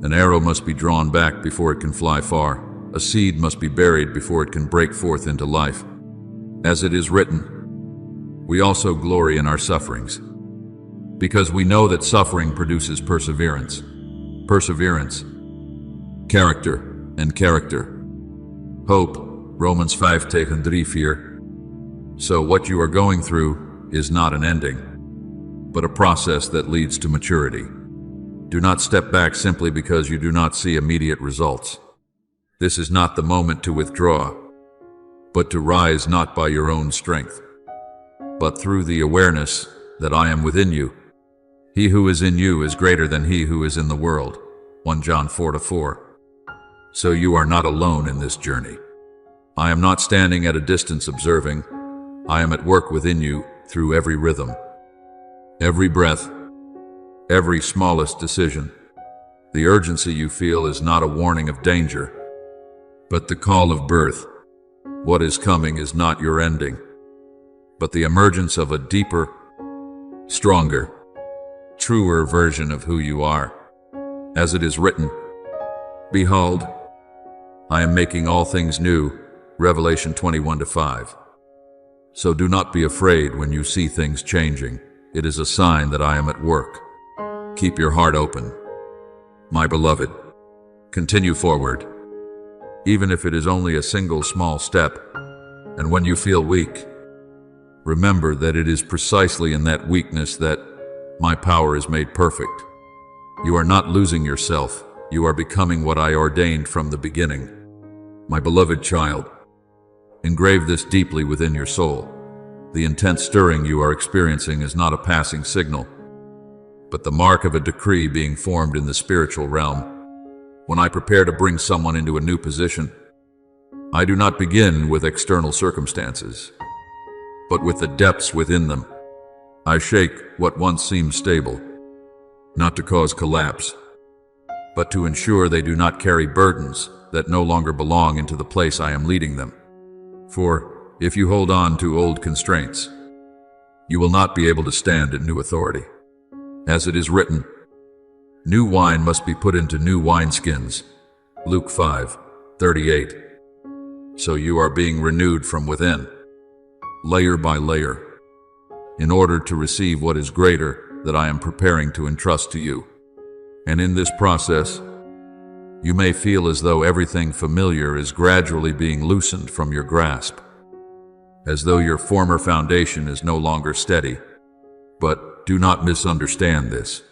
An arrow must be drawn back before it can fly far. A seed must be buried before it can break forth into life. As it is written, we also glory in our sufferings, because we know that suffering produces perseverance, perseverance, character, and character. Hope, Romans 5:3. So what you are going through is not an ending, but a process that leads to maturity. Do not step back simply because you do not see immediate results. This is not the moment to withdraw, but to rise not by your own strength, but through the awareness that I am within you. He who is in you is greater than he who is in the world. 1 John 4:4. So you are not alone in this journey. I am not standing at a distance observing. I am at work within you through every rhythm, every breath, every smallest decision. The urgency you feel is not a warning of danger, but the call of birth. What is coming is not your ending, but the emergence of a deeper, stronger, truer version of who you are. As it is written, "Behold, I am making all things new," Revelation 21:5. So do not be afraid when you see things changing. It is a sign that I am at work. Keep your heart open, my beloved. Continue forward, even if it is only a single small step. And when you feel weak, remember that it is precisely in that weakness that my power is made perfect. You are not losing yourself. You are becoming what I ordained from the beginning. My beloved child, engrave this deeply within your soul. The intense stirring you are experiencing is not a passing signal, but the mark of a decree being formed in the spiritual realm. When I prepare to bring someone into a new position, I do not begin with external circumstances, but with the depths within them. I shake what once seemed stable, not to cause collapse, but to ensure they do not carry burdens that no longer belong into the place I am leading them. For if you hold on to old constraints, you will not be able to stand in new authority. As it is written, new wine must be put into new wineskins. Luke 5:38. So you are being renewed from within, layer by layer, in order to receive what is greater that I am preparing to entrust to you. And in this process, you may feel as though everything familiar is gradually being loosened from your grasp, as though your former foundation is no longer steady. But do not misunderstand this.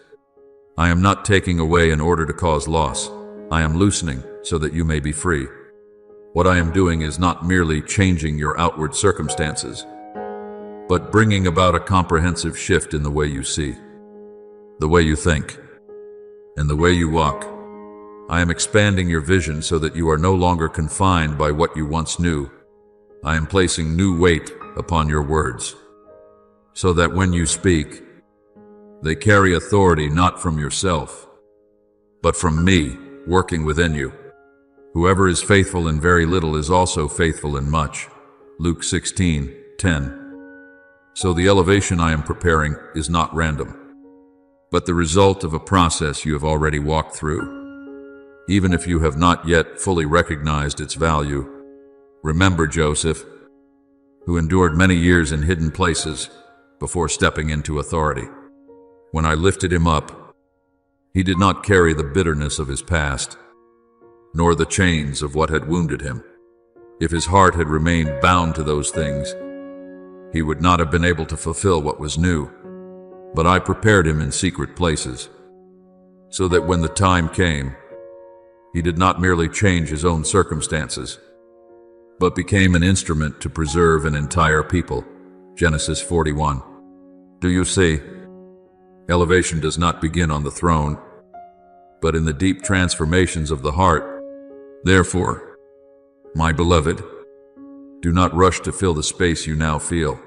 I am not taking away in order to cause loss. I am loosening so that you may be free. What I am doing is not merely changing your outward circumstances, but bringing about a comprehensive shift in the way you see, the way you think, and the way you walk. I am expanding your vision so that you are no longer confined by what you once knew. I am placing new weight upon your words, so that when you speak, they carry authority not from yourself, but from me working within you. Whoever is faithful in very little is also faithful in much. Luke 16:10. So the elevation I am preparing is not random, but the result of a process you have already walked through. Even if you have not yet fully recognized its value, remember Joseph, who endured many years in hidden places before stepping into authority. When I lifted him up, he did not carry the bitterness of his past, nor the chains of what had wounded him. If his heart had remained bound to those things, he would not have been able to fulfill what was new. But I prepared him in secret places, so that when the time came, he did not merely change his own circumstances, but became an instrument to preserve an entire people. Genesis 41. Do you see? Elevation does not begin on the throne, but in the deep transformations of the heart. Therefore, my beloved, do not rush to fill the space you now feel.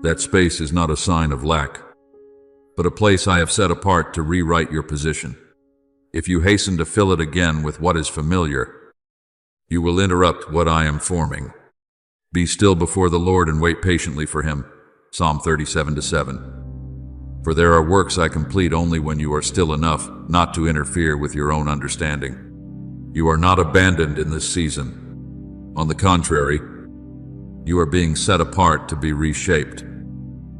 That space is not a sign of lack, but a place I have set apart to rewrite your position. If you hasten to fill it again with what is familiar, you will interrupt what I am forming. Be still before the Lord and wait patiently for him. Psalm 37:7. For there are works I complete only when you are still enough not to interfere with your own understanding. You are not abandoned in this season. On the contrary, you are being set apart to be reshaped.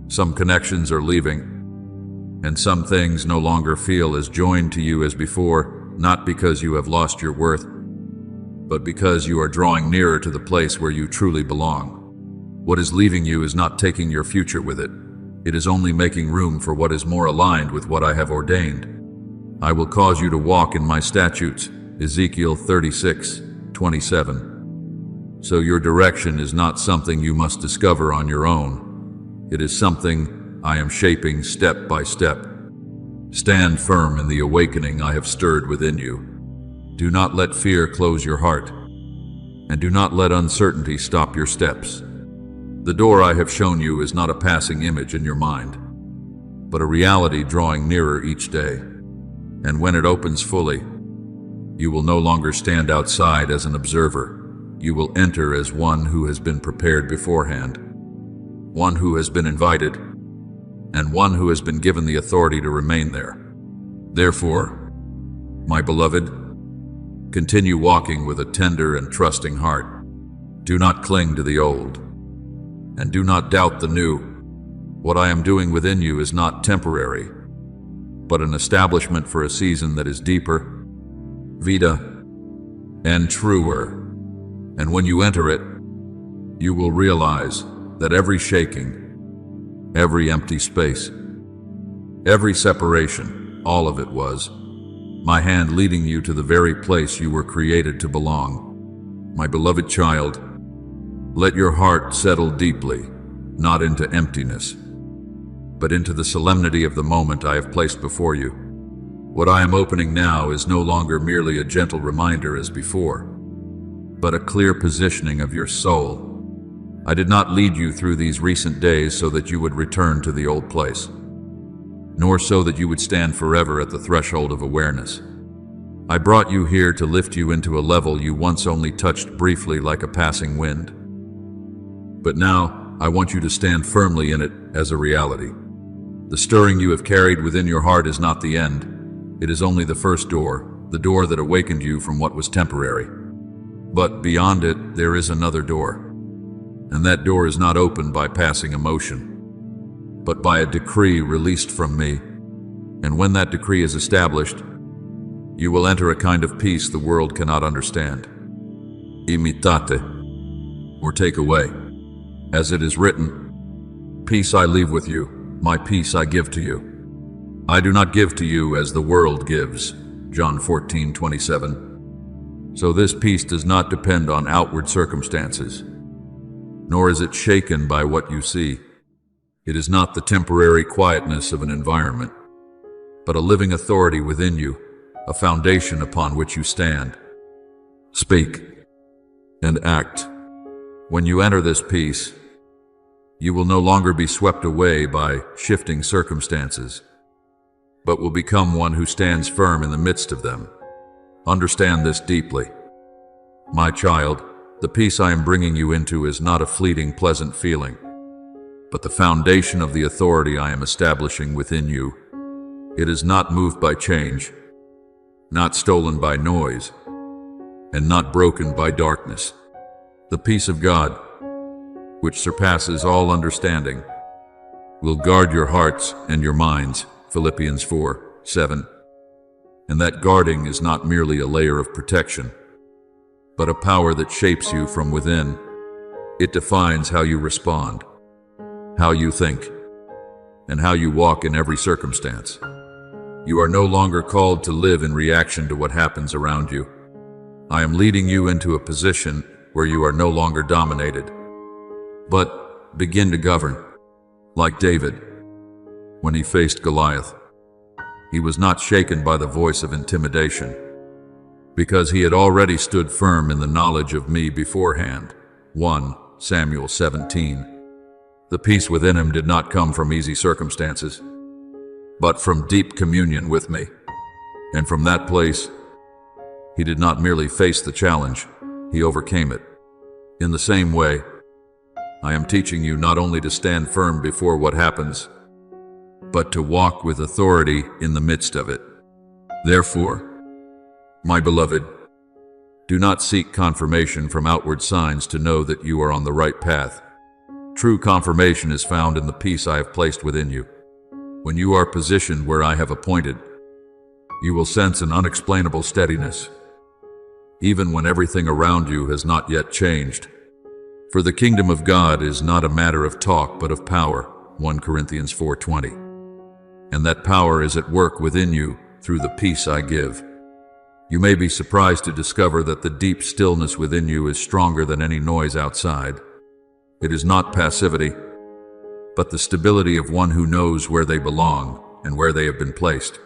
Some connections are leaving, And some things no longer feel as joined to you as before, not because you have lost your worth, but because you are drawing nearer to the place where you truly belong. What is leaving you is not taking your future with it. It is only making room for what is more aligned with what I have ordained. I will cause you to walk in my statutes, Ezekiel 36:27. So your direction is not something you must discover on your own. It is something I am shaping step by step. Stand firm in the awakening I have stirred within you. Do not let fear close your heart, and do not let uncertainty stop your steps. The door I have shown you is not a passing image in your mind, but a reality drawing nearer each day. And when it opens fully, you will no longer stand outside as an observer. You will enter as one who has been prepared beforehand, one who has been invited, and one who has been given the authority to remain there. Therefore, my beloved, continue walking with a tender and trusting heart. Do not cling to the old, and do not doubt the new. What I am doing within you is not temporary, but an establishment for a season that is deeper, vita, and truer. And when you enter it, you will realize that every shaking, every empty space, every separation, all of it was my hand leading you to the very place you were created to belong. My beloved child, let your heart settle deeply, not into emptiness, but into the solemnity of the moment I have placed before you. What I am opening now is no longer merely a gentle reminder as before, but a clear positioning of your soul. I did not lead you through these recent days so that you would return to the old place, nor so that you would stand forever at the threshold of awareness. I brought you here to lift you into a level you once only touched briefly like a passing wind. But now, I want you to stand firmly in it as a reality. The stirring you have carried within your heart is not the end. It is only the first door, the door that awakened you from what was temporary. But beyond it, there is another door. And that door is not opened by passing emotion, but by a decree released from me. And when that decree is established, you will enter a kind of peace the world cannot understand. Imitate, or take away. As it is written, peace I leave with you, my peace I give to you. I do not give to you as the world gives. John 14:27. So this peace does not depend on outward circumstances, nor is it shaken by what you see. It is not the temporary quietness of an environment, but a living authority within you, a foundation upon which you stand. Speak and act. When you enter this peace, you will no longer be swept away by shifting circumstances, but will become one who stands firm in the midst of them. Understand this deeply. My child, the peace I am bringing you into is not a fleeting, pleasant feeling, but the foundation of the authority I am establishing within you. It is not moved by change, not stolen by noise, and not broken by darkness. The peace of God, which surpasses all understanding, will guard your hearts and your minds, Philippians 4:7. And that guarding is not merely a layer of protection, but a power that shapes you from within. It defines how you respond, how you think, and how you walk in every circumstance. You are no longer called to live in reaction to what happens around you. I am leading you into a position where you are no longer dominated, but begin to govern. Like David, when he faced Goliath, he was not shaken by the voice of intimidation, because he had already stood firm in the knowledge of me beforehand. 1 Samuel 17. The peace within him did not come from easy circumstances, but from deep communion with me. And from that place, he did not merely face the challenge, he overcame it. In the same way, I am teaching you not only to stand firm before what happens, but to walk with authority in the midst of it. Therefore, my beloved, do not seek confirmation from outward signs to know that you are on the right path. True confirmation is found in the peace I have placed within you. When you are positioned where I have appointed, you will sense an unexplainable steadiness, even when everything around you has not yet changed. For the kingdom of God is not a matter of talk, but of power, 1 Corinthians 4:20. And that power is at work within you through the peace I give. You may be surprised to discover that the deep stillness within you is stronger than any noise outside. It is not passivity, but the stability of one who knows where they belong and where they have been placed.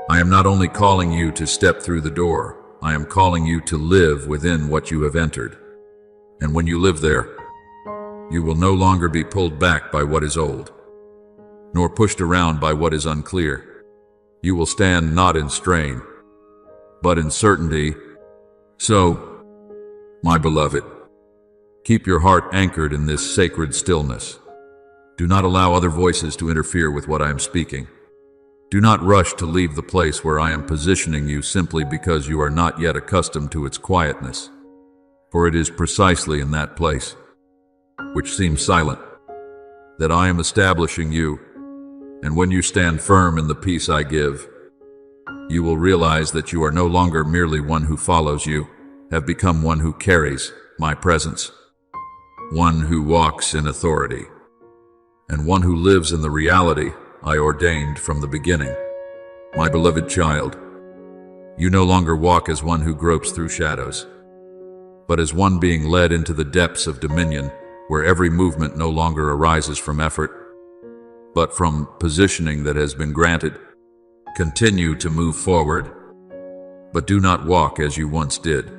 I am not only calling you to step through the door, I am calling you to live within what you have entered. And when you live there, you will no longer be pulled back by what is old, nor pushed around by what is unclear. You will stand not in strain, but in certainty. So, my beloved, keep your heart anchored in this sacred stillness. Do not allow other voices to interfere with what I am speaking. Do not rush to leave the place where I am positioning you simply because you are not yet accustomed to its quietness. For it is precisely in that place, which seems silent, that I am establishing you. And when you stand firm in the peace I give, you will realize that you are no longer merely one who follows you, have become one who carries my presence, one who walks in authority, and one who lives in the reality I ordained from the beginning. My beloved child, you no longer walk as one who gropes through shadows, but as one being led into the depths of dominion, where every movement no longer arises from effort, but from positioning that has been granted. Continue to move forward, but do not walk as you once did.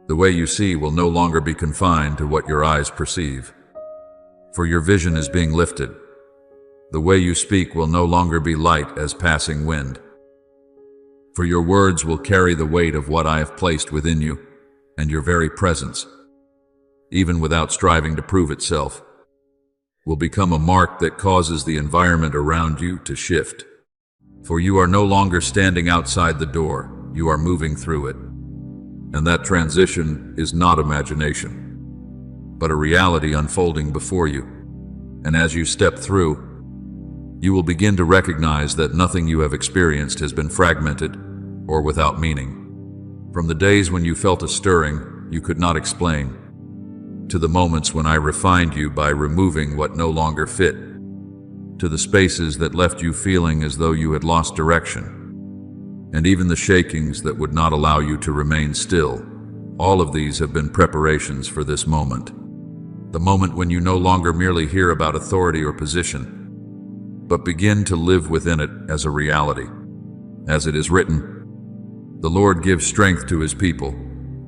The way you see will no longer be confined to what your eyes perceive, for your vision is being lifted. The way you speak will no longer be light as passing wind, for your words will carry the weight of what I have placed within you, and your very presence, even without striving to prove itself, will become a mark that causes the environment around you to shift. For you are no longer standing outside the door, you are moving through it. And that transition is not imagination, but a reality unfolding before you. And as you step through, you will begin to recognize that nothing you have experienced has been fragmented or without meaning. From the days when you felt a stirring you could not explain, to the moments when I refined you by removing what no longer fit, to the spaces that left you feeling as though you had lost direction, and even the shakings that would not allow you to remain still. All of these have been preparations for this moment. The moment when you no longer merely hear about authority or position, but begin to live within it as a reality. As it is written, the Lord gives strength to his people.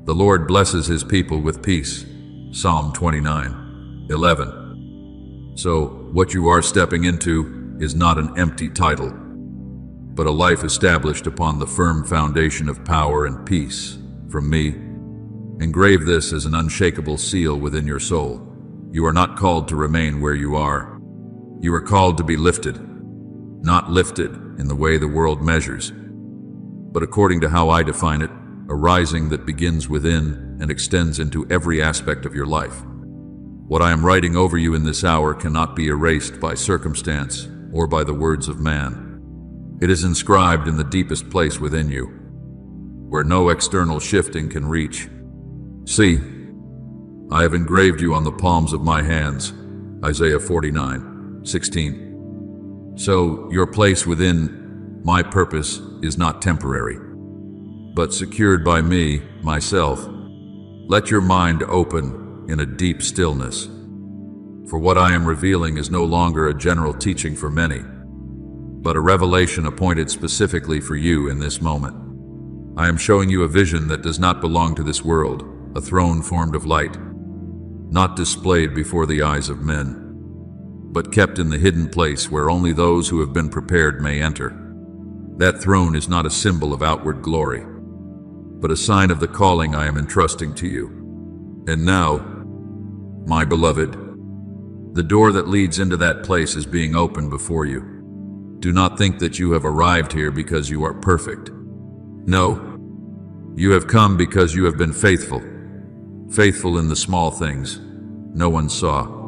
The Lord blesses his people with peace. Psalm 29:11. So, what you are stepping into is not an empty title, but a life established upon the firm foundation of power and peace from me. Engrave this as an unshakable seal within your soul. You are not called to remain where you are. You are called to be lifted, not lifted in the way the world measures, but according to how I define it, a rising that begins within and extends into every aspect of your life. What I am writing over you in this hour cannot be erased by circumstance or by the words of man. It is inscribed in the deepest place within you, where no external shifting can reach. See, I have engraved you on the palms of my hands. Isaiah 49:16. So your place within my purpose is not temporary, but secured by me, myself. Let your mind open in a deep stillness, for what I am revealing is no longer a general teaching for many, but a revelation appointed specifically for you in this moment. I am showing you a vision that does not belong to this world, a throne formed of light, not displayed before the eyes of men, but kept in the hidden place where only those who have been prepared may enter. That throne is not a symbol of outward glory, but a sign of the calling I am entrusting to you. And now, my beloved, the door that leads into that place is being opened before you. Do not think that you have arrived here because you are perfect. No, you have come because you have been faithful. Faithful in the small things no one saw.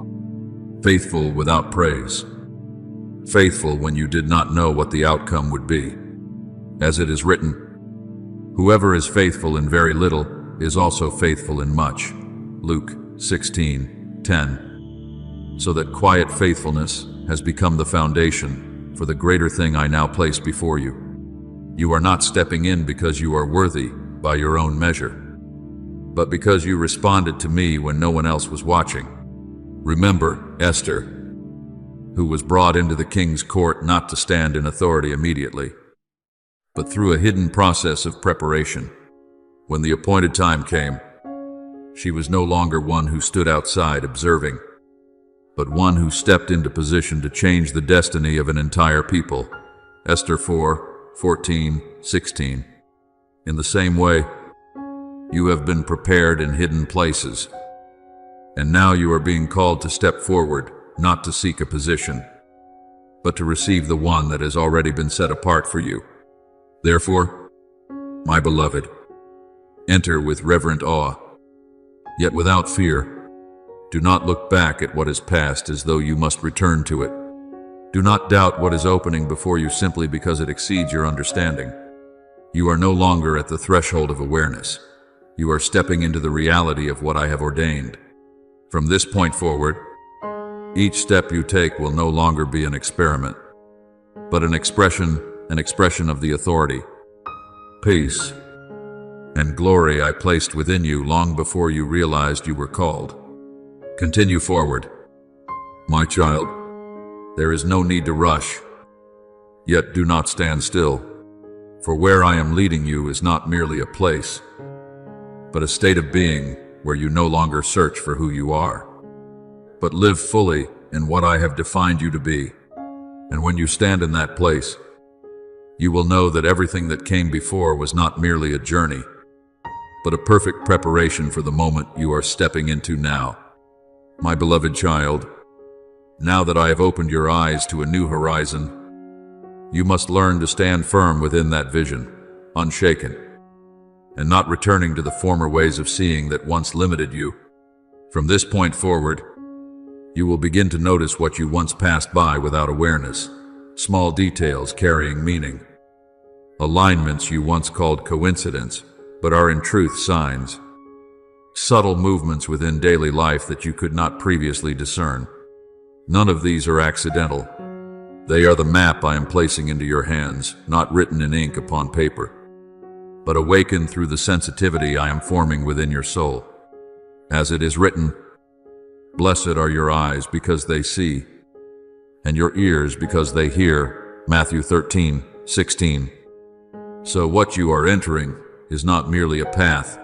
Faithful without praise. faithful when you did not know what the outcome would be. As it is written, "Whoever is faithful in very little is also faithful in much." Luke 16:10. So that quiet faithfulness has become the foundation for the greater thing I now place before you. You are not stepping in because you are worthy by your own measure, but because you responded to me when no one else was watching. Remember Esther, who was brought into the king's court not to stand in authority immediately, but through a hidden process of preparation. When the appointed time came, she was no longer one who stood outside observing, but one who stepped into position to change the destiny of an entire people. Esther 4:14-16. In the same way, you have been prepared in hidden places, and now you are being called to step forward, not to seek a position, but to receive the one that has already been set apart for you. Therefore, my beloved, enter with reverent awe, yet without fear. Do not look back at what is past as though you must return to it. Do not doubt what is opening before you simply because it exceeds your understanding. You are no longer at the threshold of awareness. You are stepping into the reality of what I have ordained. From this point forward, each step you take will no longer be an experiment, but an expression of the authority, peace, and glory I placed within you long before you realized you were called. Continue forward, my child. There is no need to rush, yet do not stand still, for where I am leading you is not merely a place, but a state of being where you no longer search for who you are, but live fully in what I have defined you to be. And when you stand in that place, you will know that everything that came before was not merely a journey, but a perfect preparation for the moment you are stepping into now. My beloved child, now that I have opened your eyes to a new horizon, you must learn to stand firm within that vision, unshaken, and not returning to the former ways of seeing that once limited you. From this point forward, you will begin to notice what you once passed by without awareness, small details carrying meaning, alignments you once called coincidence, but are in truth signs, subtle movements within daily life that you could not previously discern. None of these are accidental. They are the map I am placing into your hands, not written in ink upon paper, but awakened through the sensitivity I am forming within your soul. As it is written, "Blessed are your eyes because they see, and your ears because they hear." Matthew 13:16. So what you are entering is not merely a path,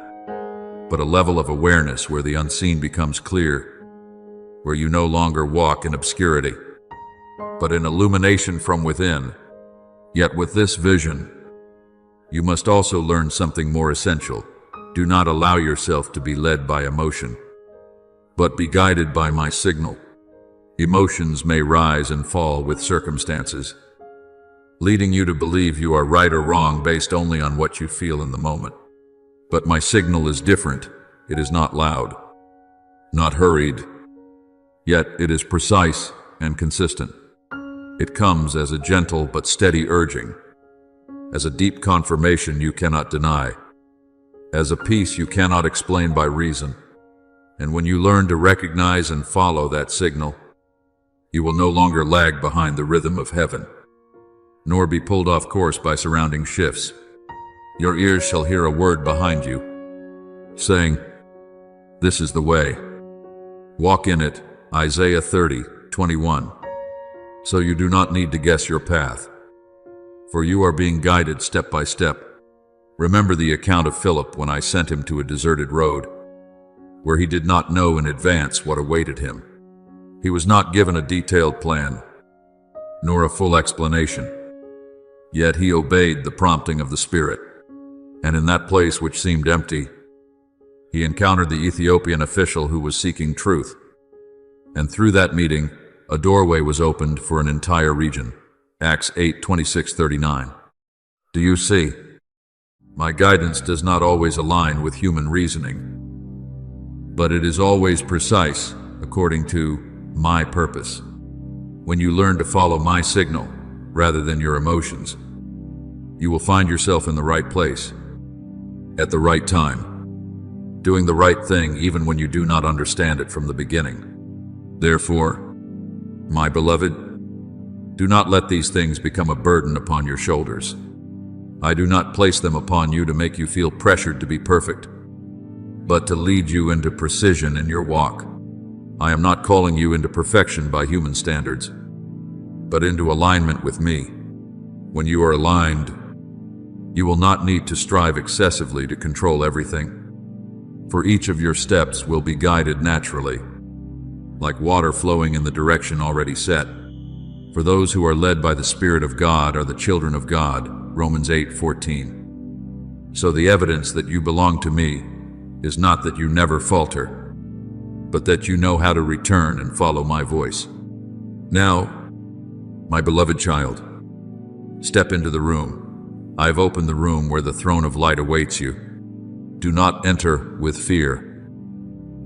but a level of awareness where the unseen becomes clear, where you no longer walk in obscurity, but in illumination from within. Yet with this vision, you must also learn something more essential. Do not allow yourself to be led by emotion, but be guided by my signal. Emotions may rise and fall with circumstances, leading you to believe you are right or wrong based only on what you feel in the moment. But my signal is different. It is not loud, not hurried, yet it is precise and consistent. It comes as a gentle but steady urging, as a deep confirmation you cannot deny, as a peace you cannot explain by reason. And when you learn to recognize and follow that signal, you will no longer lag behind the rhythm of heaven, nor be pulled off course by surrounding shifts. Your ears shall hear a word behind you, saying, "This is the way. Walk in it." Isaiah 30:21. So you do not need to guess your path, for you are being guided step by step. Remember the account of Philip when I sent him to a deserted road, where he did not know in advance what awaited him. He was not given a detailed plan, nor a full explanation. Yet he obeyed the prompting of the Spirit. And in that place which seemed empty, he encountered the Ethiopian official who was seeking truth. And through that meeting, a doorway was opened for an entire region. Acts 8:26-39. Do you see? My guidance does not always align with human reasoning, but it is always precise according to my purpose. When you learn to follow my signal rather than your emotions, you will find yourself in the right place, at the right time, doing the right thing even when you do not understand it from the beginning. Therefore, my beloved, do not let these things become a burden upon your shoulders. I do not place them upon you to make you feel pressured to be perfect, but to lead you into precision in your walk. I am not calling you into perfection by human standards, but into alignment with me. When you are aligned, you will not need to strive excessively to control everything, for each of your steps will be guided naturally, like water flowing in the direction already set. For those who are led by the Spirit of God are the children of God, Romans 8:14. So the evidence that you belong to me is not that you never falter, but that you know how to return and follow my voice. Now, my beloved child, step into the room. I have opened the room where the throne of light awaits you. Do not enter with fear,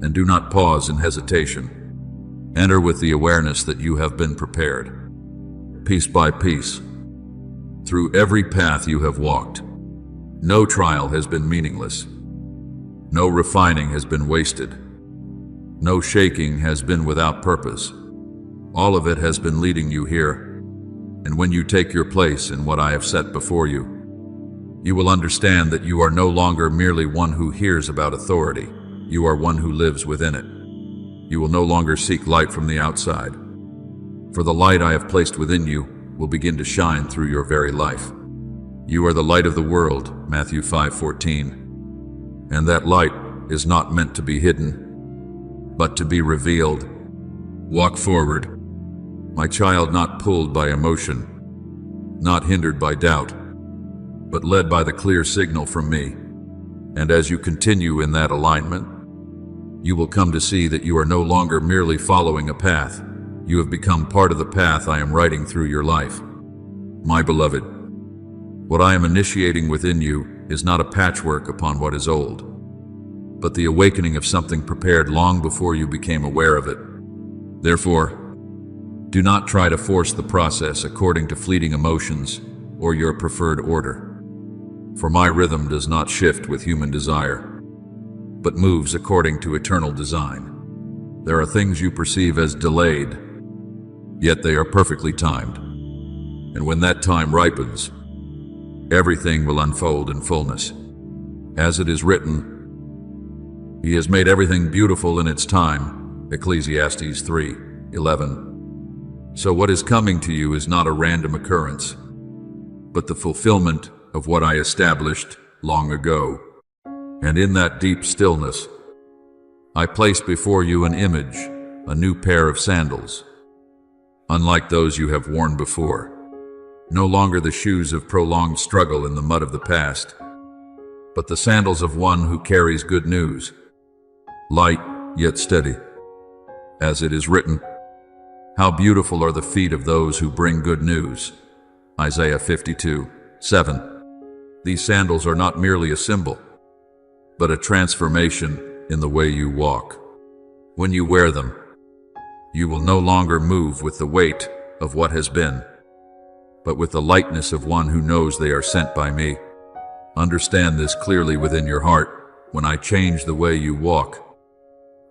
and do not pause in hesitation. Enter with the awareness that you have been prepared. Piece by piece, through every path you have walked, no trial has been meaningless. No refining has been wasted. No shaking has been without purpose. All of it has been leading you here. And when you take your place in what I have set before you, you will understand that you are no longer merely one who hears about authority. You are one who lives within it. You will no longer seek light from the outside, for the light I have placed within you will begin to shine through your very life. You are the light of the world, Matthew 5:14. And that light is not meant to be hidden, but to be revealed. Walk forward, my child, not pulled by emotion, not hindered by doubt, but led by the clear signal from me. And as you continue in that alignment, you will come to see that you are no longer merely following a path. You have become part of the path I am writing through your life. My beloved, what I am initiating within you is not a patchwork upon what is old, but the awakening of something prepared long before you became aware of it. Therefore, do not try to force the process according to fleeting emotions or your preferred order. For my rhythm does not shift with human desire, but moves according to eternal design. There are things you perceive as delayed, yet they are perfectly timed. And when that time ripens, everything will unfold in fullness. As it is written, He has made everything beautiful in its time, Ecclesiastes 3:11. So what is coming to you is not a random occurrence, but the fulfillment of what I established long ago. And in that deep stillness, I place before you an image, a new pair of sandals, unlike those you have worn before. No longer the shoes of prolonged struggle in the mud of the past, but the sandals of one who carries good news, light yet steady. As it is written, how beautiful are the feet of those who bring good news. Isaiah 52:7. These sandals are not merely a symbol, but a transformation in the way you walk. When you wear them, you will no longer move with the weight of what has been, but with the lightness of one who knows they are sent by me. Understand this clearly within your heart. When I change the way you walk,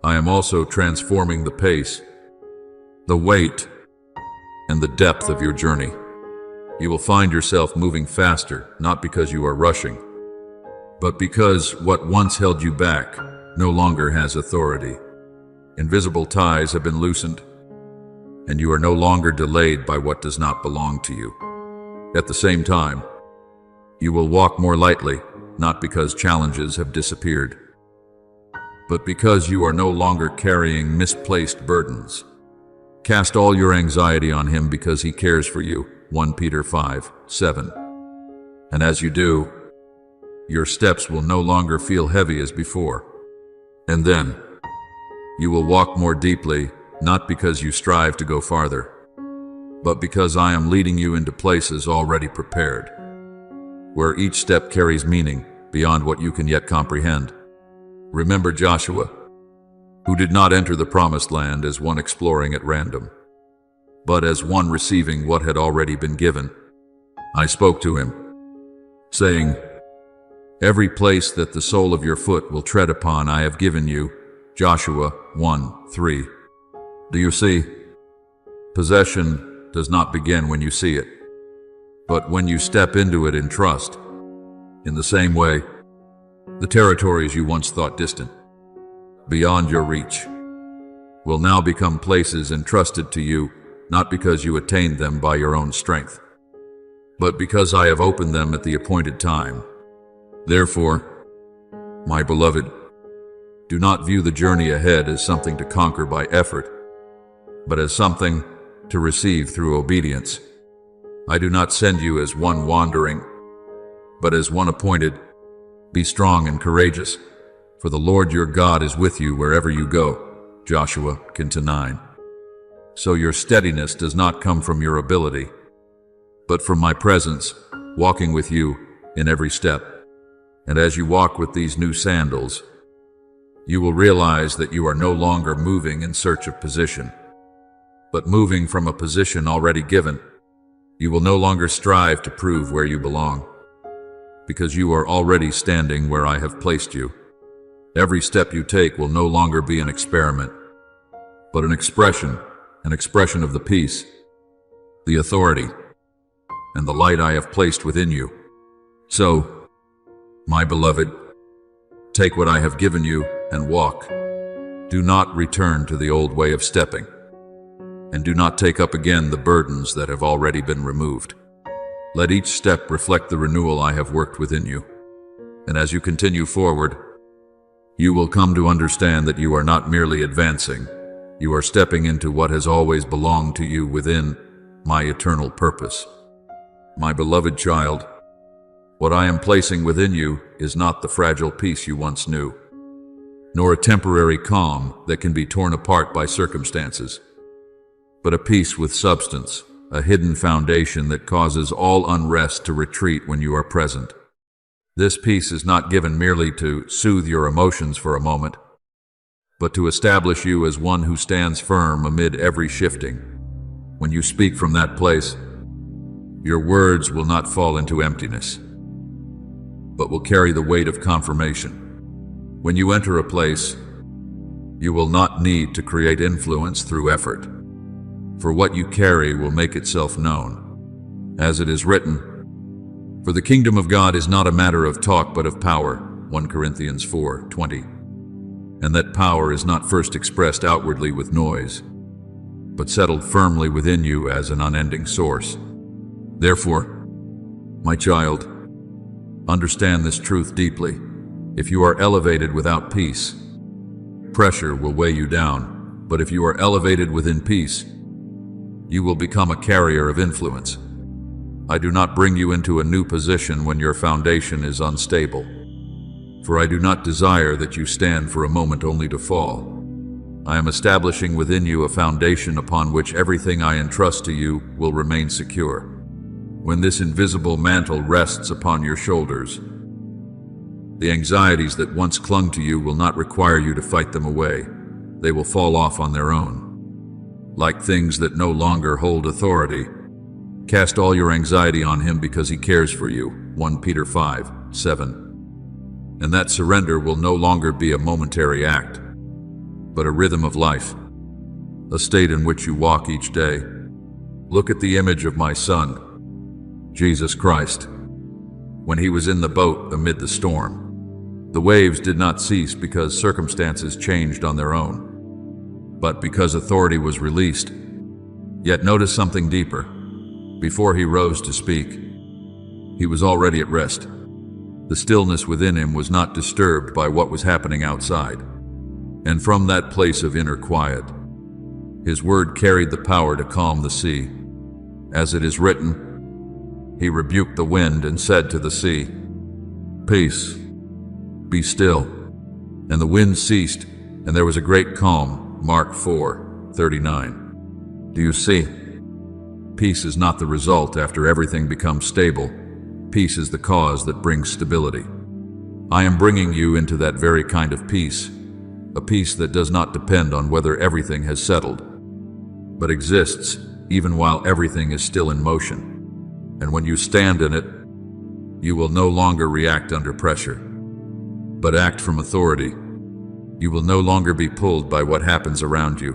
I am also transforming the pace, the weight, and the depth of your journey. You will find yourself moving faster, not because you are rushing, but because what once held you back no longer has authority. Invisible ties have been loosened, and you are no longer delayed by what does not belong to you. At the same time, you will walk more lightly, not because challenges have disappeared, but because you are no longer carrying misplaced burdens. Cast all your anxiety on Him because He cares for you, 1 Peter 5:7. And as you do, your steps will no longer feel heavy as before. And then, you will walk more deeply, not because you strive to go farther, but because I am leading you into places already prepared, where each step carries meaning beyond what you can yet comprehend. Remember Joshua, who did not enter the promised land as one exploring at random, but as one receiving what had already been given. I spoke to him, saying, "Every place that the sole of your foot will tread upon I have given you." Joshua 1:3. Do you see? Possession does not begin when you see it, but when you step into it in trust. In the same way, the territories you once thought distant, beyond your reach, will now become places entrusted to you, not because you attained them by your own strength, but because I have opened them at the appointed time. Therefore, my beloved, do not view the journey ahead as something to conquer by effort, but as something to receive through obedience. I do not send you as one wandering, but as one appointed. Be strong and courageous, for the Lord your God is with you wherever you go. Joshua 9. So your steadiness does not come from your ability, but from my presence, walking with you in every step. And as you walk with these new sandals, you will realize that you are no longer moving in search of position, but moving from a position already given. You will no longer strive to prove where you belong, because you are already standing where I have placed you. Every step you take will no longer be an experiment, but an expression of the peace, the authority, and the light I have placed within you. So, my beloved, take what I have given you and walk. Do not return to the old way of stepping, and do not take up again the burdens that have already been removed. Let each step reflect the renewal I have worked within you. And as you continue forward, you will come to understand that you are not merely advancing, you are stepping into what has always belonged to you within my eternal purpose. My beloved child, what I am placing within you is not the fragile peace you once knew, nor a temporary calm that can be torn apart by circumstances, but a peace with substance, a hidden foundation that causes all unrest to retreat when you are present. This peace is not given merely to soothe your emotions for a moment, but to establish you as one who stands firm amid every shifting. When you speak from that place, your words will not fall into emptiness, but will carry the weight of confirmation. When you enter a place, you will not need to create influence through effort, for what you carry will make itself known. As it is written, "For the kingdom of God is not a matter of talk but of power." 1 Corinthians 4:20. And that power is not first expressed outwardly with noise, but settled firmly within you as an unending source. Therefore, my child, understand this truth deeply. If you are elevated without peace, pressure will weigh you down. But if you are elevated within peace, you will become a carrier of influence. I do not bring you into a new position when your foundation is unstable, for I do not desire that you stand for a moment only to fall. I am establishing within you a foundation upon which everything I entrust to you will remain secure. When this invisible mantle rests upon your shoulders, the anxieties that once clung to you will not require you to fight them away. They will fall off on their own. Like things that no longer hold authority, cast all your anxiety on him because he cares for you. 1 Peter 5:7. And that surrender will no longer be a momentary act, but a rhythm of life, a state in which you walk each day. Look at the image of my Son, Jesus Christ. When he was in the boat amid the storm, the waves did not cease because circumstances changed on their own, but because authority was released. Yet notice something deeper. Before he rose to speak, he was already at rest. The stillness within him was not disturbed by what was happening outside. And from that place of inner quiet, his word carried the power to calm the sea. As it is written, he rebuked the wind and said to the sea, "Peace, be still." And the wind ceased, and there was a great calm. Mark 4:39. Do you see? Peace is not the result after everything becomes stable. Peace is the cause that brings stability. I am bringing you into that very kind of peace, a peace that does not depend on whether everything has settled, but exists even while everything is still in motion. And when you stand in it, you will no longer react under pressure, but act from authority. You will no longer be pulled by what happens around you,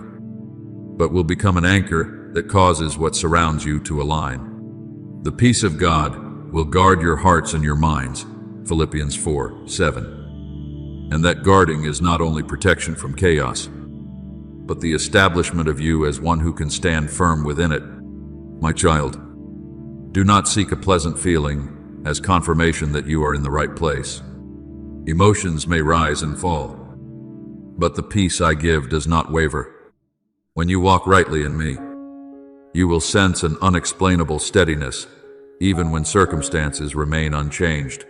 but will become an anchor that causes what surrounds you to align. The peace of God will guard your hearts and your minds, Philippians 4:7. And that guarding is not only protection from chaos, but the establishment of you as one who can stand firm within it. My child, do not seek a pleasant feeling as confirmation that you are in the right place. Emotions may rise and fall, but the peace I give does not waver. When you walk rightly in me, you will sense an unexplainable steadiness, even when circumstances remain unchanged.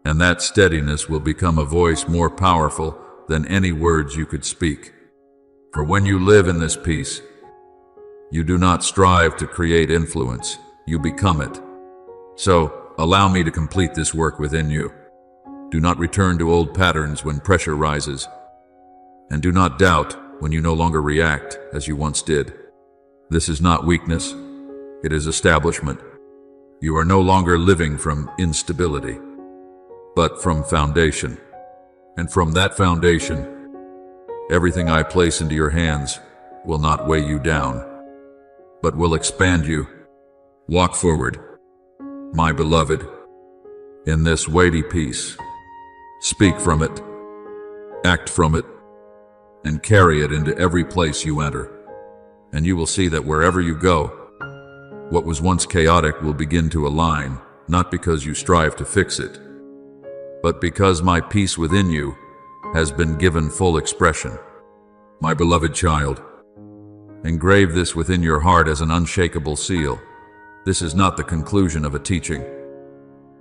And that steadiness will become a voice more powerful than any words you could speak. For when you live in this peace, you do not strive to create influence, you become it. So, allow me to complete this work within you. Do not return to old patterns when pressure rises, and do not doubt when you no longer react as you once did. This is not weakness, it is establishment. You are no longer living from instability, but from foundation. And from that foundation, everything I place into your hands will not weigh you down, but will expand you. Walk forward, my beloved, in this weighty peace. Speak from it, act from it, and carry it into every place you enter. And you will see that wherever you go, what was once chaotic will begin to align, not because you strive to fix it, but because my peace within you has been given full expression. My beloved child, engrave this within your heart as an unshakable seal. This is not the conclusion of a teaching,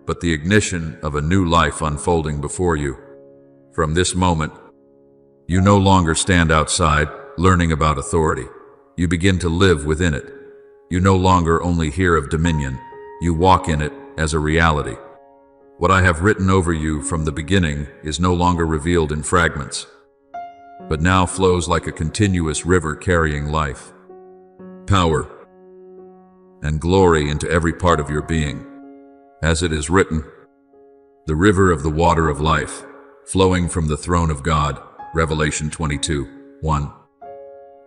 but the ignition of a new life unfolding before you. From this moment, you no longer stand outside learning about authority. You begin to live within it. You no longer only hear of dominion, you walk in it as a reality. What I have written over you from the beginning is no longer revealed in fragments, but now flows like a continuous river carrying life, power, and glory into every part of your being. As it is written, the river of the water of life, flowing from the throne of God, Revelation 22:1.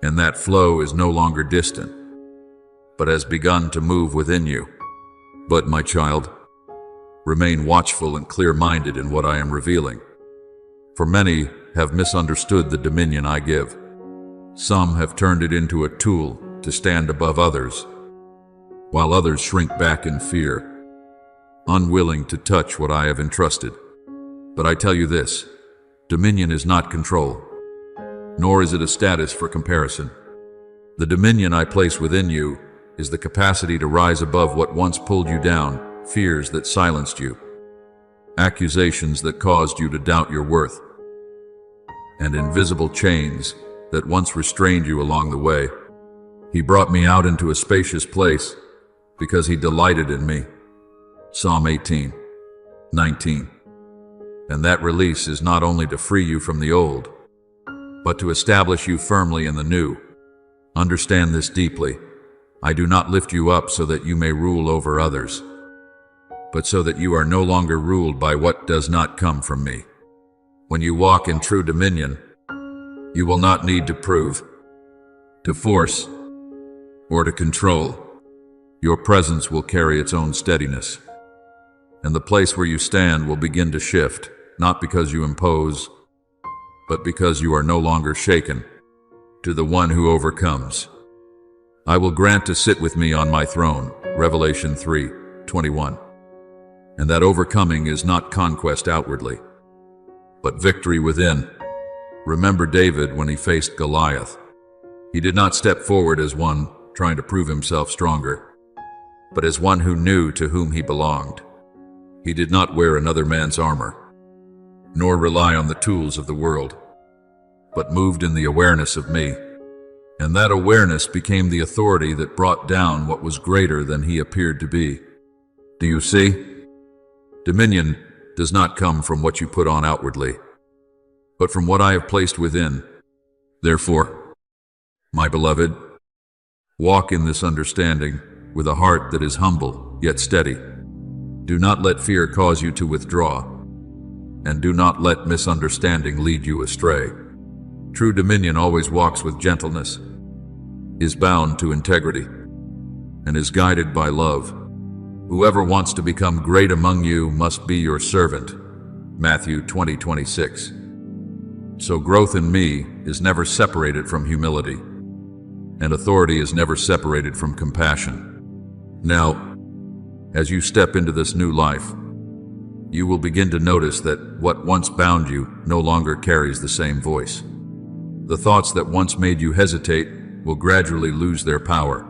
And that flow is no longer distant, but has begun to move within you. But my child, remain watchful and clear-minded in what I am revealing. For many have misunderstood the dominion I give. Some have turned it into a tool to stand above others, while others shrink back in fear, unwilling to touch what I have entrusted. But I tell you this, dominion is not control, nor is it a status for comparison. The dominion I place within you is the capacity to rise above what once pulled you down, fears that silenced you, accusations that caused you to doubt your worth, and invisible chains that once restrained you along the way. He brought me out into a spacious place because he delighted in me. Psalm 18:19. And that release is not only to free you from the old, but to establish you firmly in the new. Understand this deeply. I do not lift you up so that you may rule over others, but so that you are no longer ruled by what does not come from me. When you walk in true dominion, you will not need to prove, to force, or to control. Your presence will carry its own steadiness, and the place where you stand will begin to shift, not because you impose, but because you are no longer shaken. To the one who overcomes, I will grant to sit with me on my throne, Revelation 3:21. And that overcoming is not conquest outwardly, but victory within. Remember David when he faced Goliath. He did not step forward as one trying to prove himself stronger, but as one who knew to whom he belonged. He did not wear another man's armor, nor rely on the tools of the world, but moved in the awareness of me. And that awareness became the authority that brought down what was greater than he appeared to be. Do you see? Dominion does not come from what you put on outwardly, but from what I have placed within. Therefore, my beloved, Walk in this understanding with a heart that is humble yet steady. Do not let fear cause you to withdraw, and do not let misunderstanding lead you astray. True dominion always walks with gentleness, is bound to integrity, and is guided by love. Whoever wants to become great among you must be your servant. Matthew 20:26. So growth in me is never separated from humility, and authority is never separated from compassion. Now, as you step into this new life, you will begin to notice that what once bound you no longer carries the same voice. The thoughts that once made you hesitate will gradually lose their power.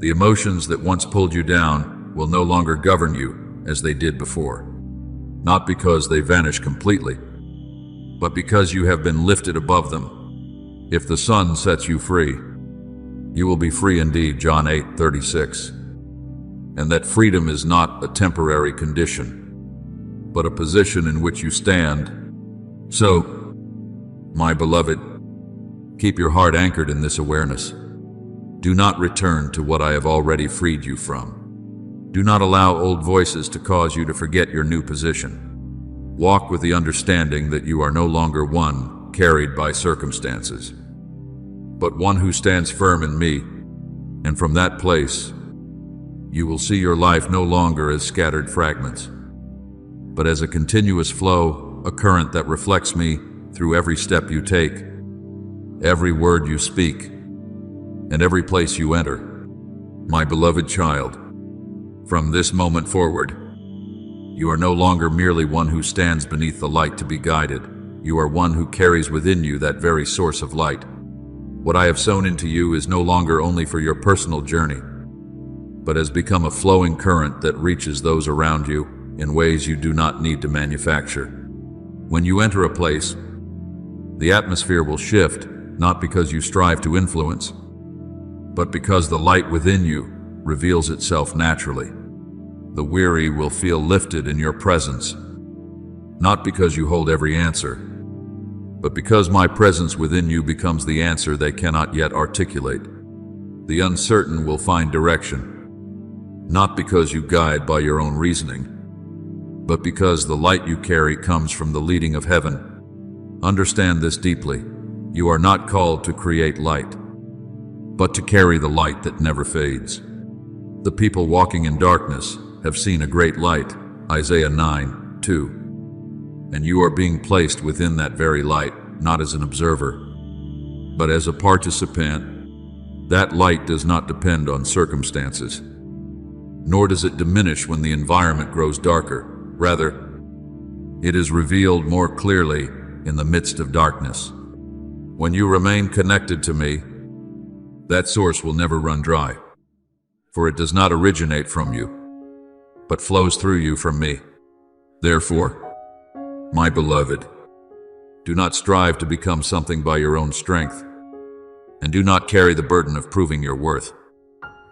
The emotions that once pulled you down will no longer govern you as they did before. Not because they vanish completely, but because you have been lifted above them. If the Son sets you free, you will be free indeed, John 8:36. And that freedom is not a temporary condition, but a position in which you stand. So, my beloved, keep your heart anchored in this awareness. Do not return to what I have already freed you from. Do not allow old voices to cause you to forget your new position. Walk with the understanding that you are no longer one carried by circumstances, but one who stands firm in me, and from that place, you will see your life no longer as scattered fragments, but as a continuous flow, a current that reflects me through every step you take, every word you speak, and every place you enter. My beloved child, from this moment forward, you are no longer merely one who stands beneath the light to be guided. You are one who carries within you that very source of light. What I have sown into you is no longer only for your personal journey, but has become a flowing current that reaches those around you in ways you do not need to manufacture. When you enter a place, the atmosphere will shift, not because you strive to influence, but because the light within you reveals itself naturally. The weary will feel lifted in your presence, not because you hold every answer, but because my presence within you becomes the answer they cannot yet articulate. The uncertain will find direction, not because you guide by your own reasoning, but because the light you carry comes from the leading of heaven. Understand this deeply. You are not called to create light, but to carry the light that never fades. The people walking in darkness have seen a great light, Isaiah 9:2. And you are being placed within that very light, not as an observer, but as a participant. That light does not depend on circumstances, nor does it diminish when the environment grows darker. Rather, it is revealed more clearly in the midst of darkness. When you remain connected to me, that source will never run dry, for it does not originate from you, but flows through you from me. Therefore, my beloved, do not strive to become something by your own strength, and do not carry the burden of proving your worth.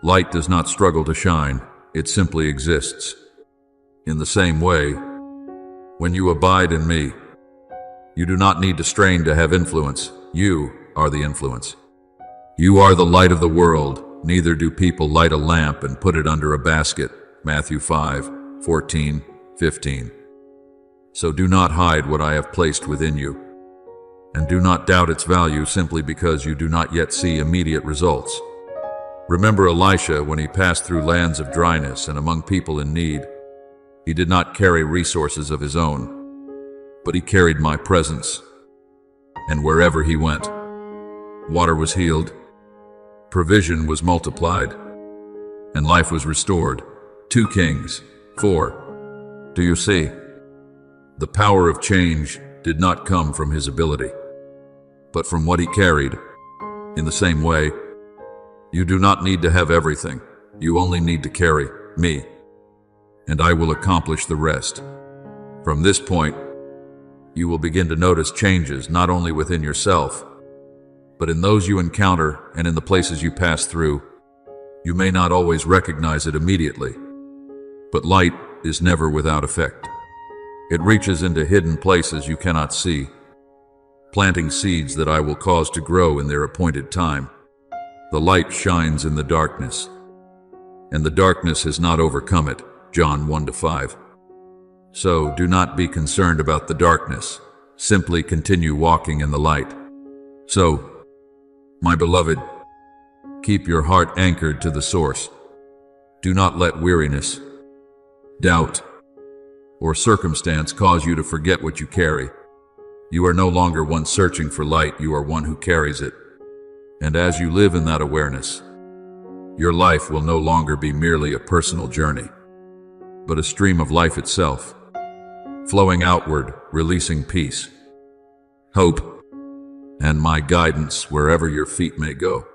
Light does not struggle to shine, it simply exists. In the same way, when you abide in me, you do not need to strain to have influence. You are the influence. You are the light of the world. Neither do people light a lamp and put it under a basket. Matthew 5:14-15. So do not hide what I have placed within you, and do not doubt its value simply because you do not yet see immediate results. Remember Elisha when he passed through lands of dryness and among people in need. He did not carry resources of his own, but he carried my presence. And wherever he went, water was healed, provision was multiplied, and life was restored. 2 Kings 4. Do you see? The power of change did not come from his ability, but from what he carried. In the same way, you do not need to have everything. You only need to carry me, and I will accomplish the rest. From this point, you will begin to notice changes not only within yourself, but in those you encounter and in the places you pass through. You may not always recognize it immediately, but light is never without effect. It reaches into hidden places you cannot see, planting seeds that I will cause to grow in their appointed time. The light shines in the darkness, and the darkness has not overcome it. John 1-5. So do not be concerned about the darkness. Simply continue walking in the light. So, my beloved, keep your heart anchored to the source. Do not let weariness, doubt, or circumstance cause you to forget what you carry. You are no longer one searching for light, you are one who carries it. And as you live in that awareness, your life will no longer be merely a personal journey, but a stream of life itself, flowing outward, releasing peace, hope, and my guidance wherever your feet may go.